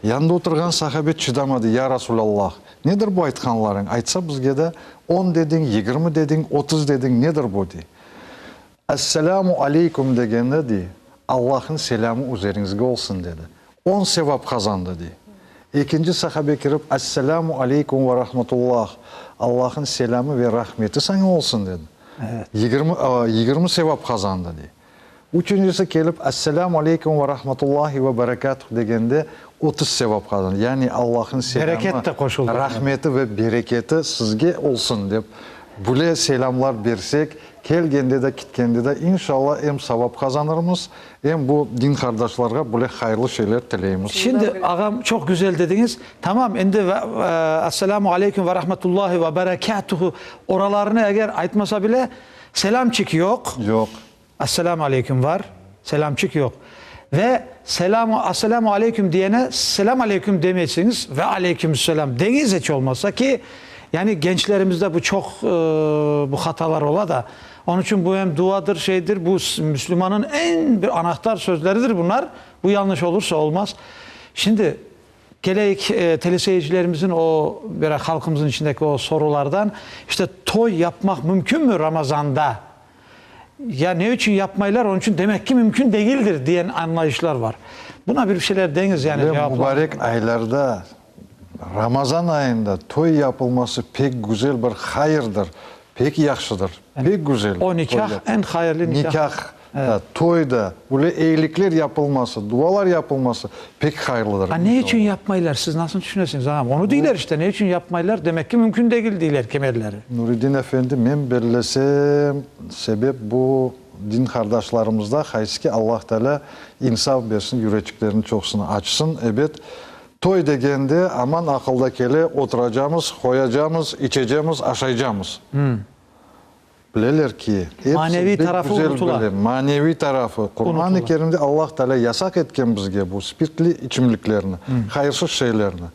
Yanında oturgan sahabe chidamadi, "Ya Rasululloh, nedir bu aytganlaring? Aytsa bizga de 10 deding, 20 deding, 30 deding, nedir bu?" dedi. "Assalamu alaykum" degende di, "Allah'ın selamı üzerinizge olsun" dedi. 10 sevap kazandı di. İkinci sahabe kirip, "Assalamu alaykum ve rahmetullah. Allah'ın selamı ve rahmeti sana olsun" dedi. Evet. 20 sevap kazandı di. Üçüncüsü gelip, "Assalamu alaykum ve rahmetullahi ve berekatuh" degende 30 sevap kazandı. Yani Allah'ın selamı, Bereket de koşuldu. rahmeti ve bereketi sizge olsun deyip, böyle selamlar versek, kelgende de gitgende de inşallah hem sevap kazanırız, hem bu din kardeşlerine böyle hayırlı şeyler dileyimiz. Şimdi ağam çok güzel dediniz. Tamam, şimdi Esselamu Aleyküm ve Rahmetullahi ve Berekatuhu oralarını eğer aytmasa bile selamçık yok. Yok. Esselamu Aleyküm var, selamçık yok. Ve Esselamu Aleyküm diyene selam aleyküm demeyesiniz ve aleykümselam deniz hiç olmazsa ki yani gençlerimizde bu çok bu hatalar ola da onun için bu hem duadır şeydir, bu Müslümanın en bir anahtar sözleridir bunlar. Bu yanlış olursa olmaz. Şimdi geleyik teleseyircilerimizin o böyle halkımızın içindeki o sorulardan işte toy yapmak mümkün mü Ramazan'da? Ya ne için yapmaylar, onun için demek ki mümkün değildir diyen anlayışlar var. Buna bir şeyler deniz yani. Mübarek aylarda Ramazan ayında toy yapılması pek güzel bir hayırdır. Pek yaxşıdır. Pek güzel. O nikah en hayırlı nikah. Nikah, toyda böyle iyilikler yapılması, dualar yapılması pek hayırlıdır. Ha, ne için yapmaylar? Siz nasıl düşünüyorsunuz ağam? Onu değiller işte. Ne için yapmaylar? Demek ki mümkün değil değiller kemerleri. Nuridin Efendi, men belesem sebep bu din kardeşlerimizde haysi ki Allah Teala insaf versin, yüreklerini çoksunu açsın. Evet, toy degende aman akılda kele oturacağımız, koyacağımız, içeceğimiz, aşayacağımız. Bileler ki manevi tarafı unutular. Manevi tarafı. Kur'an-ı Kerim'de Allah Teala yasak etken bizge bu spirtli içimliklerini, hayırsız şeylerini.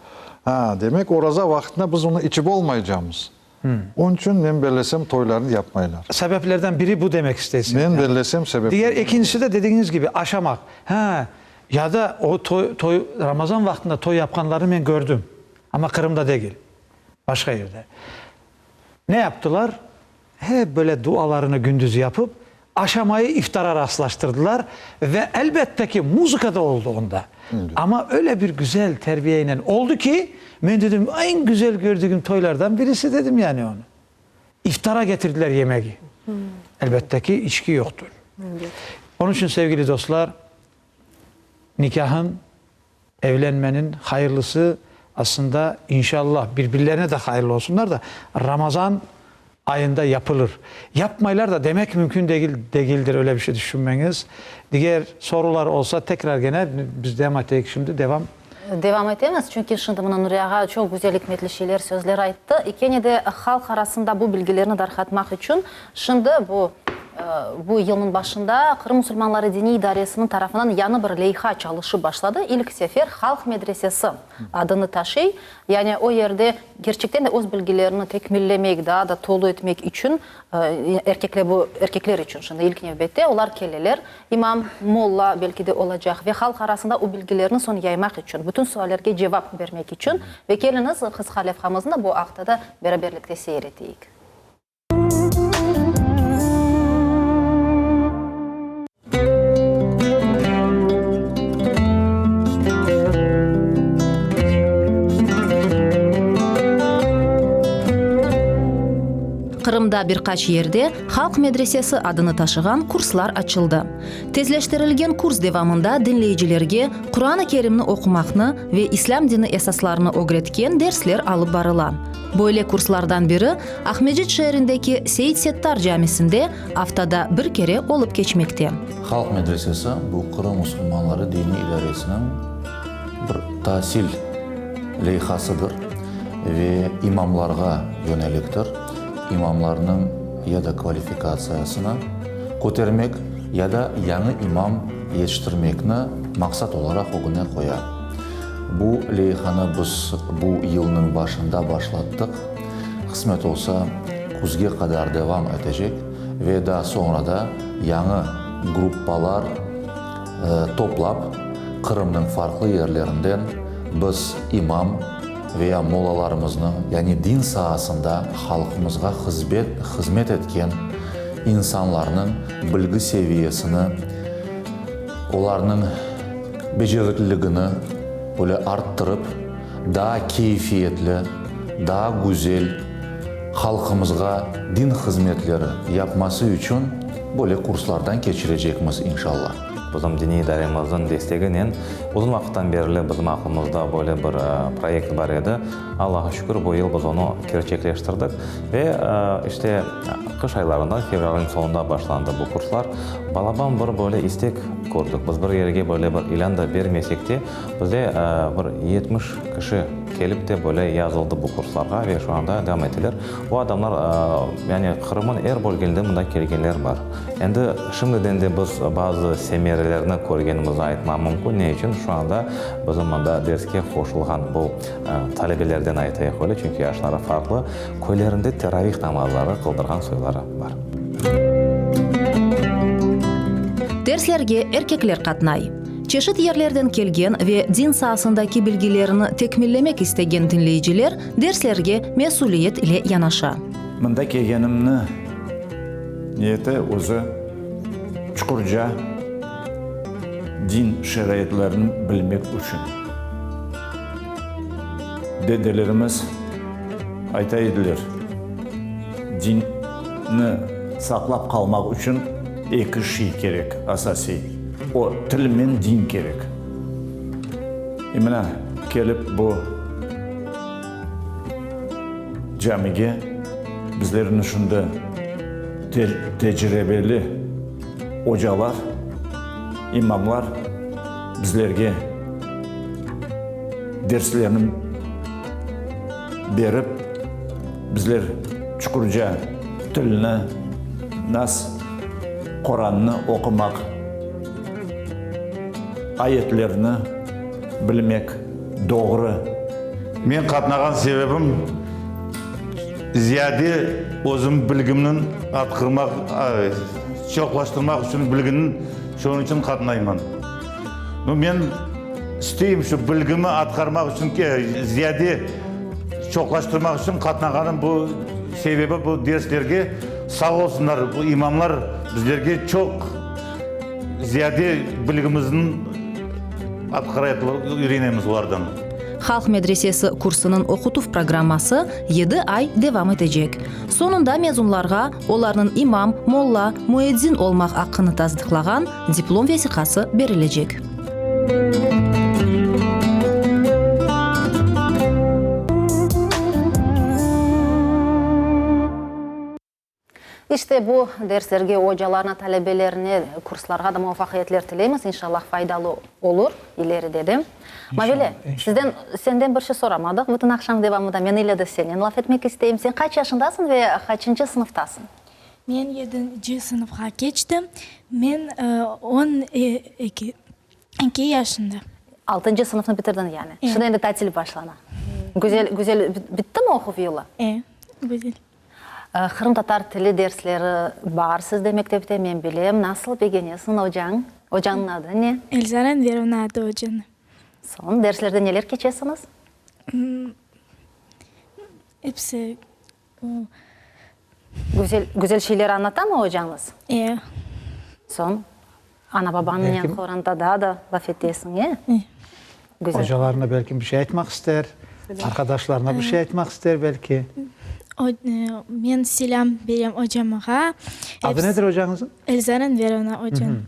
Ha, demek oraza vaktinde biz onu içip olmayacağımız. Onun için men belesem toylarını yapmaylar. Sebeplerden biri bu demek istesin. Men belesem sebep. Diğer ikincisi de dediğiniz gibi aşamak. Ha, ya da o toy Ramazan vaktinde toy yapanları ben gördüm. Ama Kırım'da değil. Başka yerde. Ne yaptılar? Hep böyle dualarını gündüz yapıp aşamayı iftara rastlaştırdılar ve elbette ki muzika da oldu onda. Ama öyle bir güzel terbiyeyle oldu ki ben dedim en güzel gördüğüm toylardan birisi dedim yani onu. İftara getirdiler yemeği. Elbette ki içki yoktur. Onun için sevgili dostlar, nikahın, evlenmenin hayırlısı aslında inşallah birbirlerine de hayırlı olsunlar da Ramazan ayında yapılır. Yapmaylar da demek mümkün değildir öyle bir şey düşünmeniz. Diğer sorular olsa tekrar gene biz devam edelim şimdi Devam edemez çünkü şimdi buna Nuriyaga çok güzel hikmetli şeyler, sözler ayttı. İkeni de halk arasında bu bilgilerini darhatmak için şimdi bu yılın başında Kırım Müslümanları Dini İdaresi'nin tarafından yanı bir leyha çalışı başladı. İlk sefer Halk Medresesi adını taşıyor. Yani o yerde gerçekten de öz bilgilerini tekmillemek, daha da tolu etmek için erkekler için şimdi ilk növbette onlar kelleler. İmam, molla belki de olacak ve halk arasında o bilgilerini son yaymak için, bütün sorulara cevap vermek için ve geliniz kısa levhamızın da bu haftada beraberlikte seyredeyik. Kırım'da birkaç yerde Halk Medresesi adını taşıyan kurslar açıldı. Tezleştirilgen kurs devamında dinleyicilerge Kur'an-ı Kerimni okumakni ve İslam dini esaslarını öğretken dersler alıp barılan. Böyle kurslardan biri Ahmedcit şehrindeki Seyit Settar Camisi'nde haftada bir kere olup geçmekte. Halk Medresesi bu Kırım Müslümanları Dini İdaresi'nin bir tahsil leyhasıdır ve imamlarga yöneliktir. İmamlarının ya da kvalifikasiyasını ko'tarmak ya da yangi imam yetiştirmekni maksat olarak o'g'ine qo'yar. Bu leyhani biz bu yılın başında başlattık kısmet olsa kuzga kadar devam edecek ve daha sonra da yanı gruppalar toplap Kırım'ın farklı yerlerinden biz imam veya molalarımızı yani din sahasında halkımızga hizmet etken insanların bilgi seviyesini, onların becerikliligini böyle arttırıp daha keyfiyetli, daha güzel halkımızga din hizmetleri yapması için böyle kurslardan geçirecekmiz inşallah. Bizim dini idaremizin desteğiyle uzun vakitten beri bizim aklımızda böyle bir proyekt var idi. Allah'a şükür bu yıl biz onu gerçekleştirdik ve işte kış aylarında fevralın sonunda başlandı bu kurslar. Balaban bir böyle istek gördük. Biz bir yerge böyle bir ilan da vermesek de bizde bir 70 kişi gelip de böyle yazıldı bu kurslarga ve şu anda devam ettiler. Bu adamlar yani Kırım'ın her bölgesinde bunda kelgenler var. Endi şimdiden de biz bazı semerelerini ko'rganimizni aytmam mumkin. Ne için? Şu anda bizim bunda dersga qo'shilgan bu talebelerden aytaylik öyle çünkü yaşları farklı. Koylarında teravih namazları kıldırgan soyları var. Derslerge erkekler katnay. Çeşit yerlerden kelgen ve din sahasındaki bilgilerini tekmillemek istegen dinleyiciler derslerge mesuliyet ile yanaşa. Mında kelgenimni niyeti o'zi chuqurca din şaroitlarini bilmek uchun. Dedelerimiz aytaydilar, dinni saqlab qalmak uchun iki şey gerek asosiy. O til men din gerek. Mana kelib bu jamiga bizlerin shunda tecrübeli hocalar, imamlar bizlerge derslerini berip bizler chuqurca tilni, nas, Qur'onni o'qimak, ayetlerini bilmek doğru. Men qatnagan sebebim ziyade o'zim bilgimni arttırmak, çoqlaştırmak için bilginin şunun için qatnayman. Men isteyim şu bilgimi atkarmak için ziyade çoqlaştırmak için qatnaganim bu sebebi bu derslerge sağ olsunlar bu imamlar bizlerge çok ziyade bilgimizin atkarayıp öğrenemiz onlardan. Halk Medresesi kursunun okutuv programması 7 ay devam edecek. Sonunda mezunlarga onların imam, molla, muezzin olmak hakkını tasdiklagan diplom vesikası verilecek. İşte bu derslerge hocalarına, talebelerine, kurslarga da muvaffakiyetler tileymiz. İnşallah faydalı olur ileri dedim. Mavile, senden bir şey soramadık. Bütün akşam devamında men ile de seni laf etmek isteyim. Sen kaç yaşındasın ve kaçıncı sınıftasın? Men 7. sınıfga geçtim. Men 12 yaşında. 6. sınıfını bitirdin yani. Şimdi endi tatil başlana. Güzel bitti mi okuv yılı? Güzel. Kırım Tatar tili dersleri var sizde mektepte, men bilem. Nasıl beğeniyorsun hocan? Hocanın adı ne? Elzaren Verovna adı hocanın. Son derslerde neler geçesiniz? Hepsi güzel şeyler anlatar mı hocanız? Son ana babanın yan koranda da laf edesin ya? Güzel. Hocalarına belki bir şey etmek ister. Arkadaşlarına bir şey etmek ister belki. Men selam berem hocamga. Adı nedir hocanızın? Elzaren Verovna hocanın.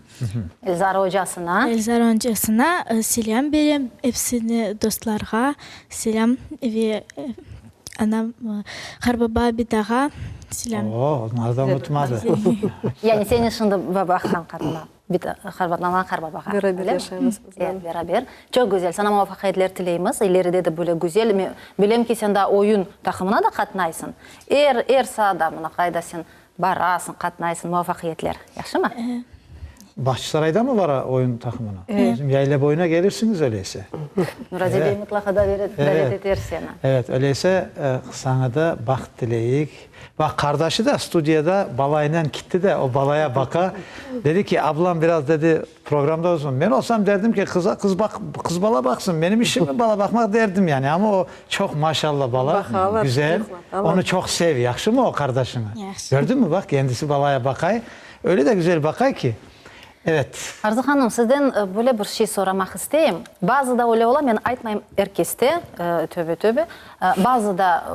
Elzara hocasına. Elzara hocasına selam berem. Hepsini dostlarga selam ve anam Harbaba bidaga selam. Onları da unutmadı. Yani senin şimdi babaktan katına. Harbatlanan Harbabağa. Beraber yaşayımız. Beraber. Çok güzel. Sana muvaffakiyetler tileyimiz. İleride de böyle güzel. Bilem ki sen de oyun takımına da katnaysın. Sahada mına kayda sen barasın, katnaysın, muvaffakiyetler. Yaxşı mı? Bahçesaray'da mı var oyun takımına? Evet. Bizim yayla boyuna gelirsiniz öyleyse. Nurazi Bey mutlaka davet eder seni. Evet, öyleyse sana da baxt dileyik. Bak kardeşi de stüdyoda balayla gitti de o balaya baka. Dedi ki ablam biraz dedi programda olsun. Ben olsam derdim ki kız bala baksın. Benim işim mi bala bakmak derdim yani. Ama o çok maşallah bala. Bakalar, güzel. Allah. Onu çok sev. Yakşı mı o kardeşini? Yaxşı. Gördün mü bak kendisi balaya bakay. Öyle de güzel bakay ki. Evet. Arzu Hanım, sizden böyle bir şey soramak isteyeyim. Bazı da öyle ola, ben aytmayayım herkeste, tövbe. Bazı da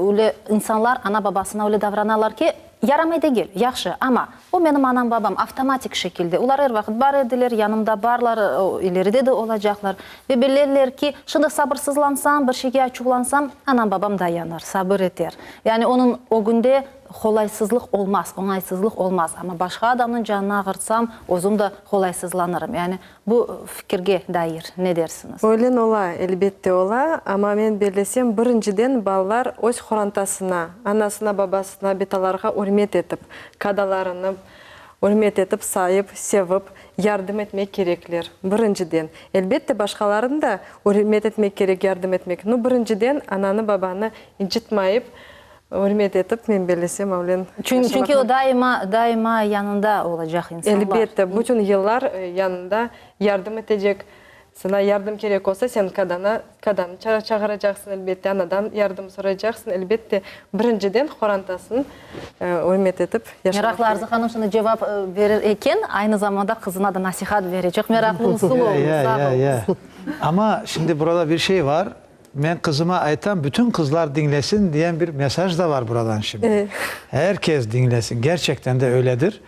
öyle insanlar ana babasına öyle davranırlar ki yaramaydı gel, yaxşı ama o benim anam babam avtomatik şekilde. Onlar her vakit bar edilir, yanımda barlar, ileride de olacaklar. Ve bilirler ki şimdi sabırsızlansam, bir şeyge açıklansam anam babam dayanır, sabır eder. Yani onun o günde kolaysızlık olmaz, onaysızlık olmaz. Ama başka adamın canına ağırsam özüm de kolaysızlanırım. Yani bu fikirge dair ne dersiniz? Öyle ola, elbette ola. Ama ben birlesem birinciden ballar öz xorantasına, anasına, babasına, betalarga hürmet etip, kadalarını hürmet etip, sayıp, sevip, yardım etmek gerekler. Birinciden. Elbette başkalarını da hürmet etmek gerek, yardım etmek. No birinciden ananı babanı incitmayıp, hürmet etip men birlesem avlen. Çünkü o daima yanında olacak insanlar. Elbette bütün yıllar yanında yardım edecek. Sana yardım gerek olsa sen kadanı çağıracaksın elbette, anadan yardım soracaksın elbette. Birinciden xorantasını hürmet edip yaşamak. Meraklı Arzu Hanım şimdi cevap verir eken aynı zamanda kızına da nasihat verecek. Meraklı usul olmuş. Ama şimdi burada bir şey var. Ben kızıma aytan bütün kızlar dinlesin diyen bir mesaj da var buradan şimdi. Evet. Herkes dinlesin. Gerçekten de öyledir.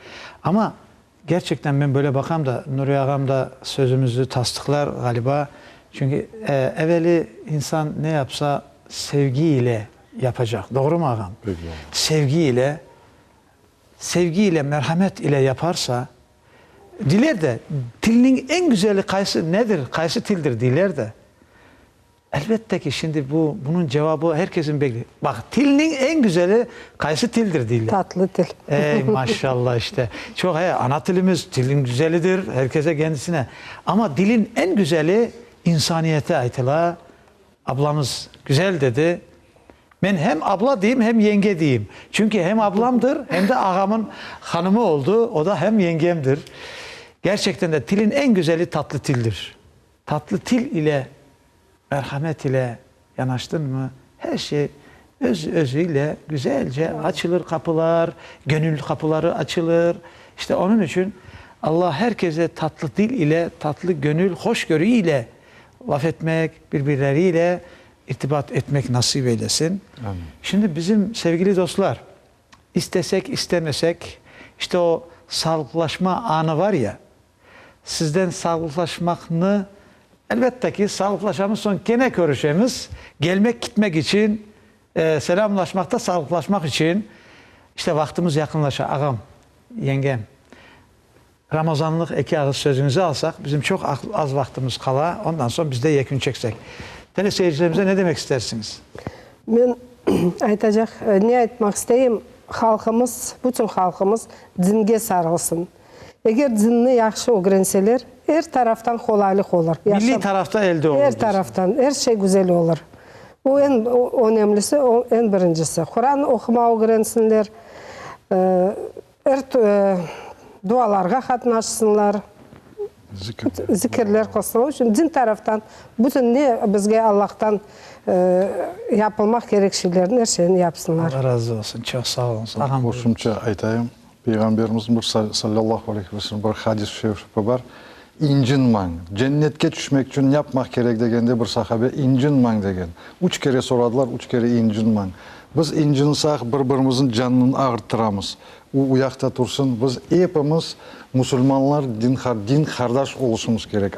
Ama gerçekten ben böyle bakam da Nuri ağam da sözümüzü tasdıklar galiba. Çünkü evveli insan ne yapsa sevgiyle yapacak. Doğru mu ağam? Sevgiyle, merhamet ile yaparsa diler de dilinin en güzeli kaysı nedir? Kaysı tildir diler de. Elbette ki şimdi bunun cevabı herkesin bekliyor. Bak tilinin en güzeli kaysı tildir diyorlar. Tatlı dil. Ey maşallah işte. Çok ana tilimiz dilin güzelidir herkese kendisine. Ama dilin en güzeli insaniyete aitila. Ablamız güzel dedi. Ben hem abla diyeyim hem yenge diyeyim. Çünkü hem ablamdır hem de ağamın hanımı oldu. O da hem yengemdir. Gerçekten de tilin en güzeli tatlı tildir. Tatlı til ile merhamet ile yanaştın mı her şey özüyle güzelce açılır kapılar, gönül kapıları açılır. İşte onun için Allah herkese tatlı dil ile, tatlı gönül, hoşgörü ile laf etmek, birbirleriyle irtibat etmek nasip eylesin. Amin. Şimdi bizim sevgili dostlar, istesek istemesek işte o sağlıklaşma anı var ya, sizden sağlıklaşmakını elbette ki sağlıklaşmamız son gene görüşemiz. Gelmek gitmek için, selamlaşmakta sağlıklaşmak için işte vaktimiz yakınlaşa. Ağam, yengem, Ramazanlık iki ağız sözünüzü alsak bizim çok az vaktimiz kala. Ondan sonra biz de yekün çeksek. Teleseyircilerimize ne demek istersiniz? Ben aytacak, ne aytmak isteyeyim? Halkımız, bütün halkımız dinge sarılsın. Eğer dinni yaxşı öğrenseler, her taraftan kolaylık olur. Milli tarafta elde olur. Her taraftan, her şey güzel olur. O en önemlisi, en birincisi. Kur'an okuma öğrensinler, dualarga katnaşsınlar, zikirler kılsınlar. Üçün din taraftan, bütün ne bizge Allah'tan yapılmak gerek şeylerin her şeyini yapsınlar. Allah razı olsun. Çok sağ olun. Qo'shimcha aytayım. Peygamberimiz bir sallallahu aleyhi ve sellem bir hadis şerifi var. İncinmang. Cennetke düşmek için yapmak gerek degende bir sahabe incinmang degen. 3 kere soradılar, 3 kere incinmang. Biz incinsaq bir-birimizin canını ağırtıramız. O uyakta tursun. Biz hepimiz Müslümanlar din kardeş oluşumuz gerek.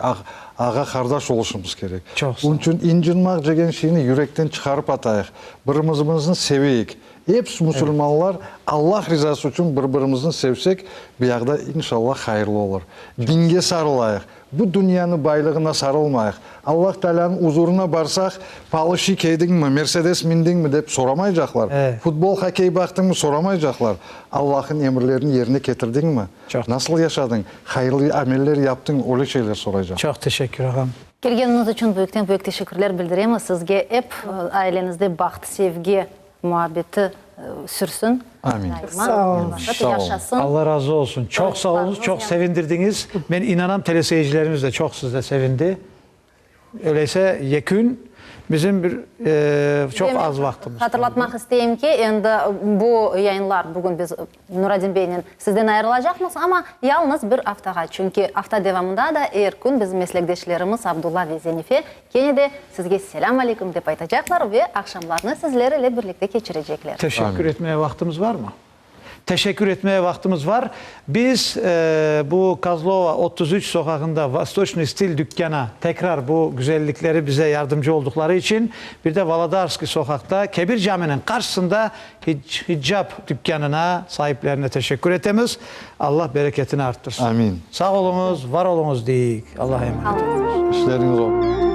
Ağa kardeş oluşumuz gerek. Onun için incinmak degen şeyini yürekten çıkarıp atayıq. Birimizin seveyik. Hepsi Müslümanlar Allah rızası için birbirimizin sevsek bir yağda inşallah hayırlı olur. Dinge sarılayıq. bu dünyanın baylığına sarılmayıq. Allah Teala'nın huzuruna barsak, palışı keydin mi, Mercedes mindin mi deyip soramayacaklar. Evet. Futbol, hokey baktın mı soramayacaklar. Allah'ın emirlerini yerine getirdin mi? Nasıl yaşadın? Hayırlı ameller yaptın, öyle şeyler soracak. Çok teşekkür ederim. Gelgeniniz için büyük teşekkürler bildireyim. Sizge hep ailenizde baxt, sevgi, muhabbeti sürsün. Amin. Sağ olun. Yaşasın. Allah razı olsun. Çok sağ olun. Çok sevindirdiniz. Ben inanam teleseyircilerimiz de çok sizde sevindi. Öyleyse yekün bizim bir çok az vaktimiz. Hatırlatmak isteyeyim ki endi bu yayınlar bugün biz Nuradin Bey'in sizden ayrılacakmız ama yalnız bir haftaga. Çünkü hafta devamında da her gün bizim meslektaşlarımız Abdullah ve Zenife gene de sizge selam aleyküm dep aytacaklar ve akşamlarını sizlerle birlikte geçirecekler. Teşekkür etmeye vaktimiz var mı? Teşekkür etmeye vaktimiz var. Biz bu Kazlova 33 sokağında Vostochny Stil dükkana tekrar bu güzellikleri bize yardımcı oldukları için bir de Valadarski sokakta Kebir Camii'nin karşısında hicap dükkanına sahiplerine teşekkür etemiz. Allah bereketini arttırsın. Amin. Sağ olunuz, var olunuz deyik. Allah'a emanet olun. İşleriniz olsun.